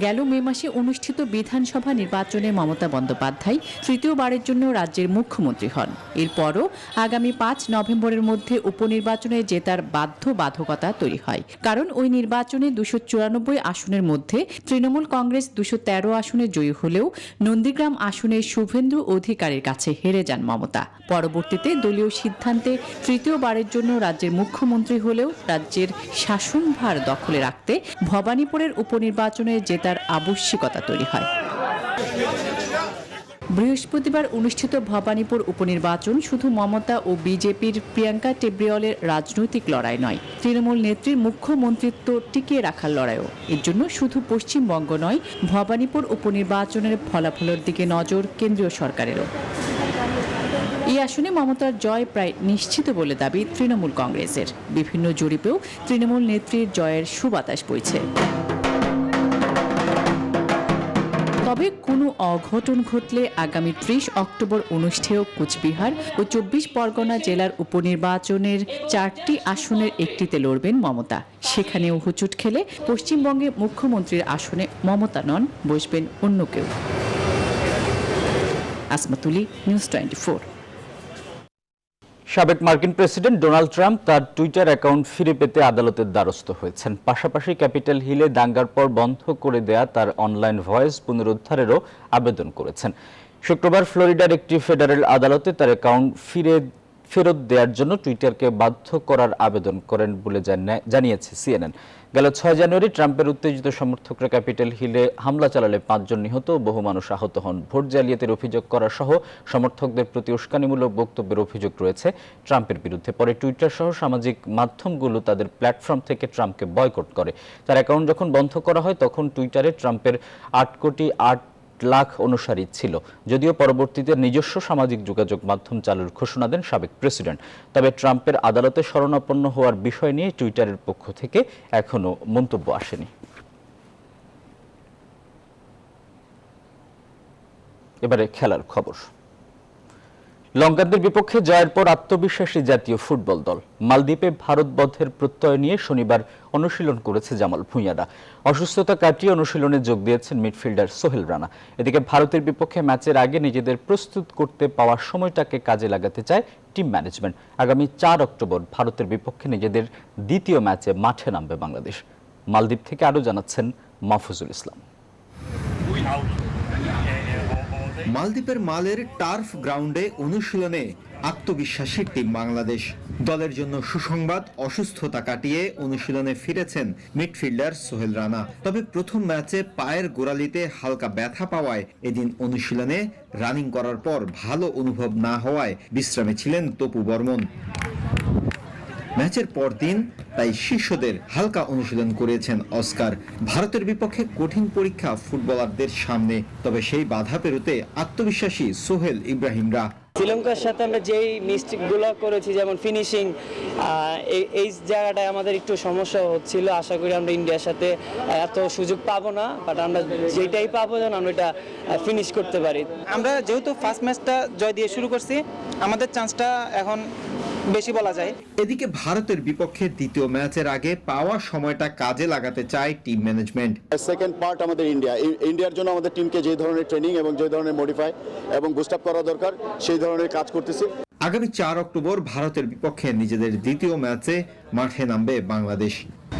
গেল মে মাসে অনুষ্ঠিত বিধানসভা নির্বাচনে মমতা বন্দ্যোপাধ্যায় তৃতীয়বারের জন্য রাজ্যের মুখ্যমন্ত্রী হন। এরপরও আগামী 5 নভেম্বরের মধ্যে উপনির্বাচনে জেতার বাধ্যবাধকতা তৈরি হয়। কারণ ওই নির্বাচনে 294 আসনের মধ্যে তৃণমূল কংগ্রেস 213 আসনে জয়ী হলেও নন্দীগ্রাম আসনে শুভেন্দু অধিকারীর কাছে হেরে যান মমতা। পরবর্তীতে দলীয় সিদ্ধান্তে তৃতীয়বারের জন্য রাজ্যের মুখ্যমন্ত্রী হলেও রাজ্যের শাসনভার দখলে রাখতে ভবানীপুরের উপনির্বাচনে জেতার আবশ্যিকতা তৈরি হয়। বৃহস্পতিবার অনুষ্ঠিত ভবানীপুর উপনির্বাচন শুধু মমতা ও বিজেপির প্রিয়াঙ্কা টেব্রিওয়ালের রাজনৈতিক লড়াই নয়, তৃণমূল নেত্রীর মুখ্যমন্ত্রিত্ব টিকিয়ে রাখার লড়াইও। এর জন্য শুধু পশ্চিমবঙ্গ নয়, ভবানীপুর উপনির্বাচনের ফলাফলের দিকে নজর কেন্দ্রীয় সরকারেরও। এই আসনে মমতার জয় প্রায় নিশ্চিত বলে দাবি তৃণমূল কংগ্রেসের। বিভিন্ন জরিপেও তৃণমূল নেত্রীর জয়ের সুবাতাস বইছে। তবে কোনো অঘটন ঘটলে আগামী 30 অক্টোবর অনুষ্ঠেয় কোচবিহার ও 24 পরগনা জেলার উপনির্বাচনের 4টি আসনের একটিতে লড়বেন মমতা। সেখানেও হুচুট খেলে পশ্চিমবঙ্গে মুখ্যমন্ত্রীর আসনে মমতা নন, বসবেন অন্য কেউ। আসমাতুলি, নিউজ 24। সাবেক মার্কিন প্রেসিডেন্ট ডোনাল্ড ট্রাম্প তার টুইটার অ্যাকাউন্ট ফিরে পেতে আদালতের দ্বারস্থ হয়েছেন। পাশাপাশি ক্যাপিটাল হিলে দাঙ্গার পর বন্ধ করে দেয়া তার অনলাইন ভয়েস পুনরুদ্ধারেরও আবেদন করেছেন। শুক্রবার ফ্লোরিডার একটি ফেডারেল আদালতে তার অ্যাকাউন্ট ফেরত দেওয়ার জন্য টুইটারকে বাধ্য করার আবেদন করেন বলে জানিয়েছে সিএনএন। গেল 6 জানুয়ারি ট্রাম্পের উত্তেজিত সমর্থকরা ক্যাপিটাল হিলে হামলা চালালে 5 জন নিহত, বহু মানুষ আহত হন। ভোট জালিয়াতির অভিযোগ করা সহ সমর্থকদের প্রতি উস্কানিমূলক বক্তব্যের অভিযোগ রয়েছে ট্রাম্পের বিরুদ্ধে। পরে টুইটার সহ সামাজিক মাধ্যমগুলো তাদের প্ল্যাটফর্ম থেকে ট্রাম্পকে বয়কট করে। তার অ্যাকাউন্ট যখন বন্ধ করা হয় তখন টুইটারে ট্রাম্পের 8 কোটি 8 লাখ অনুসারী ছিল, যদিও পরবর্তীতে নিজস্ব সামাজিক যোগাযোগ মাধ্যম চালুর ঘোষণা দেন সাবেক প্রেসিডেন্ট। তবে ট্রাম্পের আদালতে শরণাপন্ন হওয়ার বিষয় নিয়ে টুইটারের পক্ষ থেকে এখনো মন্তব্য আসেনি। এবারে খেলার খবর। লঙ্কানদের বিপক্ষে জয়ের পর আত্মবিশ্বাসী জাতীয় ফুটবল দল। মালদ্বীপে ভারত বধের প্রত্যয় নিয়ে শনিবার অনুশীলন করেছে জামাল ভুঁইয়ারা। অসুস্থতা কাটিয়ে অনুশীলনে যোগ দিয়েছেন মিডফিল্ডার সোহেল রানা। এদিকে ভারতের বিপক্ষে ম্যাচের আগে নিজেদের প্রস্তুত করতে পাওয়া সময়টাকে কাজে লাগাতে চায় টিম ম্যানেজমেন্ট। আগামী 4 অক্টোবর ভারতের বিপক্ষে নিজেদের দ্বিতীয় ম্যাচে মাঠে নামবে বাংলাদেশ। মালদ্বীপ থেকে আরও জানাচ্ছেন মাহফুজুল ইসলাম। মালদ্বীপের মালের টার্ফ গ্রাউন্ডে অনুশীলনে আত্মবিশ্বাসী টিম বাংলাদেশ। দলের জন্য সুসংবাদ, অসুস্থতা কাটিয়ে অনুশীলনে ফিরেছেন মিডফিল্ডার সোহেল রানা। তবে প্রথম ম্যাচে পায়ের গোড়ালিতে হালকা ব্যথা পাওয়ায় এদিন অনুশীলনে রানিং করার পর ভালো অনুভব না হওয়ায় বিশ্রামে ছিলেন তপু বর্মন। ম্যাচের পর দিন তাই শিষ্যদের হালকা অনুশীলন করেছেন অস্কার। ভারতের বিপক্ষে কঠিন পরীক্ষা ফুটবলারদের সামনে, তবে সেই বাধা পেরোতে আত্মবিশ্বাসী সোহেল ইব্রাহিমরা। শ্রীলঙ্কার সাথে আমরা যেই মিস্টেকগুলো করেছি, যেমন ফিনিশিং, এই জায়গাটায় আমাদের একটু সমস্যা হচ্ছিল। আশা করি আমরা ইন্ডিয়ার সাথে এত সুযোগ পাবো না, বাট আমরা যেটাই পাবো যেন আমরা এটা ফিনিশ করতে পারি। আমরা যেহেতু ফার্স্ট ম্যাচটা জয় দিয়ে শুরু করছি, আমাদের চান্সটা এখন বেশি বলা যায়। এদিকে ভারতের বিপক্ষে দ্বিতীয় ম্যাচের আগে পাওয়া সময়টা কাজে লাগাতে চায় টিম ম্যানেজমেন্ট। সেকেন্ড পার্ট আমাদের ইন্ডিয়ার জন্য আমাদের টিমকে যে ধরনের ট্রেনিং এবং যে ধরনের মডিফাই এবং বুস্ট আপ করা দরকার সেই ধরনের কাজ করতেছি। আগামী 4 অক্টোবর ভারতের বিপক্ষে নিজেদের দ্বিতীয় ম্যাচে মাঠে নামবে বাংলাদেশ।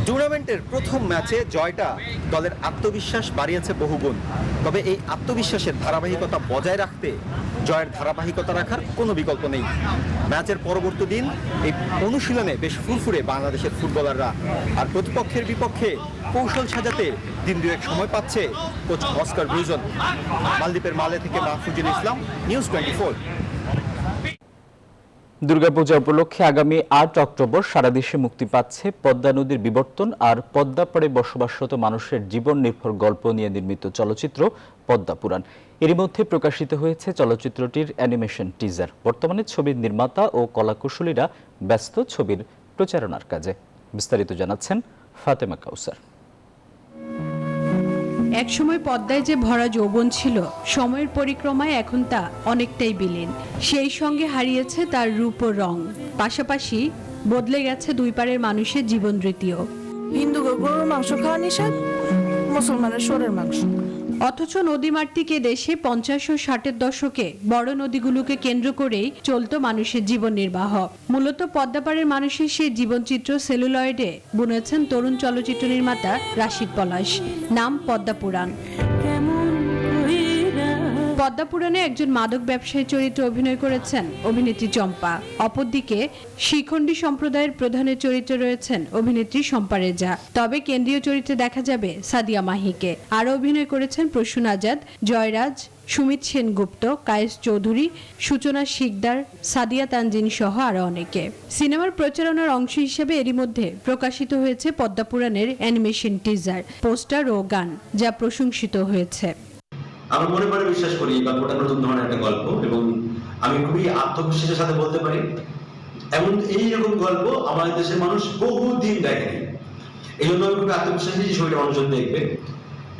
টুর্নামেন্টের প্রথম ম্যাচে জয়টা দলের আত্মবিশ্বাস বাড়িয়েছে বহুগুণ। তবে এই আত্মবিশ্বাসের ধারাবাহিকতা বজায় রাখতে জয়ের ধারাবাহিকতা রাখার কোনো বিকল্প নেই। ম্যাচের পরবর্তী দিন এই অনুশীলনে বেশ ফুরফুরে বাংলাদেশের ফুটবলাররা, আর প্রতিপক্ষের বিপক্ষে কৌশল সাজাতে দিন দুয়েক সময় পাচ্ছে কোচ অস্কার ব্রুজন। মালদ্বীপের মালে থেকে মাহফুজুল ইসলাম, নিউজ 24। দুর্গাপূজা উপলক্ষে আগামী 8 অক্টোবর সারা দেশে মুক্তি পাচ্ছে পদ্মা নদীর বিবর্তন আর পদ্মা পাড়ে বসবাসরত মানুষের জীবন নির্ভর গল্প নিয়ে নির্মিত চলচ্চিত্র পদ্মা পুরাণ। এরই মধ্যে প্রকাশিত হয়েছে চলচ্চিত্রটির অ্যানিমেশন টিজার। বর্তমানে ছবির নির্মাতা ও কলাকুশলীরা ব্যস্ত ছবির প্রচারণার কাজে। বিস্তারিত জানাচ্ছেন ফাতেমা কাউসার। একসময় পদ্মায় যে ভরা যৌবন ছিল, সময়ের পরিক্রমায় এখন তা অনেকটাই বিলীন। সেই সঙ্গে হারিয়েছে তার রূপ ও রং, পাশাপাশি বদলে গেছে দুই পারের মানুষের জীবন রীতিও। হিন্দু গরুর মাংস খাওয়া নিষেধ, মুসলমানের শুয়োরের মাংস। অথচ নদীমাতৃক দেশে 50 ও 60-এর দশকে বড় নদীগুলোকে কেন্দ্র করেই চলত মানুষের জীবন নির্বাহ। মূলত পদ্মাপাড়ের মানুষের সেই জীবনচিত্র সেলুলয়েডে বুনেছেন তরুণ চলচ্চিত্র নির্মাতা রাশিদ পলাশ। নাম পদ্মা পুরাণ। পদ্মা পুরাণে একজন মাদক ব্যবসায়ী চরিত্রে অভিনয় করেছেন অভিনেত্রী চম্পা। অপরদিকে শিখণ্ডী সম্প্রদায়ের প্রধানের চরিত্রে রয়েছেন অভিনেত্রী শম্পা রেজা। তবে কেন্দ্রীয় চরিত্রে দেখা যাবে সাদিয়া মাহিকে। আরও অভিনয় করেছেন প্রসূন আজাদ, জয়রাজ, সুমিত সেনগুপ্ত, কায়েস চৌধুরী, সূচনা শিকদার, সাদিয়া তানজিন সহ আরও অনেকে। সিনেমার প্রচারণার অংশ হিসেবে এরই মধ্যে প্রকাশিত হয়েছে পদ্মা পুরাণের অ্যানিমেশন টিজার, পোস্টার ও গান, যা প্রশংসিত হয়েছে। আমরা মনে মনে বিশ্বাস করি এই গল্পটা নতুন ধরনের একটা গল্প, এবং আমি খুবই আত্মবিশ্বাসের সাথে বলতে পারি এমন এইরকম গল্প আমাদের দেশের মানুষ বহুদিন দেখেনি। এই জন্য আমি খুবই আত্মবিশ্বাসী যে ছবিটা মানুষজন দেখবে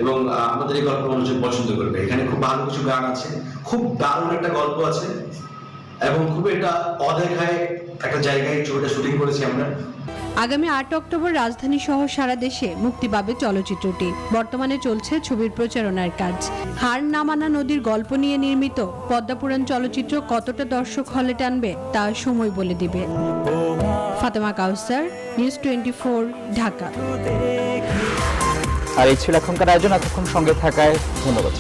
এবং আমাদের এই গল্প মানুষজন পছন্দ করবে। এখানে খুব ভালো কিছু গান আছে, খুব দারুণ একটা গল্প আছে, এবং খুব একটা অদেখায় একটা জায়গায় ছবিটা শুটিং করেছি আমরা। আগামী 8 অক্টোবর রাজধানী সহ সারা দেশে মুক্তি পাবে চলচ্চিত্রটি। বর্তমানে চলছে ছবির প্রচারণার কাজ। হার না মানা নদীর গল্প নিয়ে নির্মিত পদ্মা পুরাণ চলচ্চিত্র কতটা দর্শক হলে টানবে তা সময় বলে দিবে। ফাতেমা কাউসার, নিউজ 24, ঢাকা। আর এই ছিল এখনকার আয়োজন। এতক্ষণ সঙ্গে থাকায় ধন্যবাদ।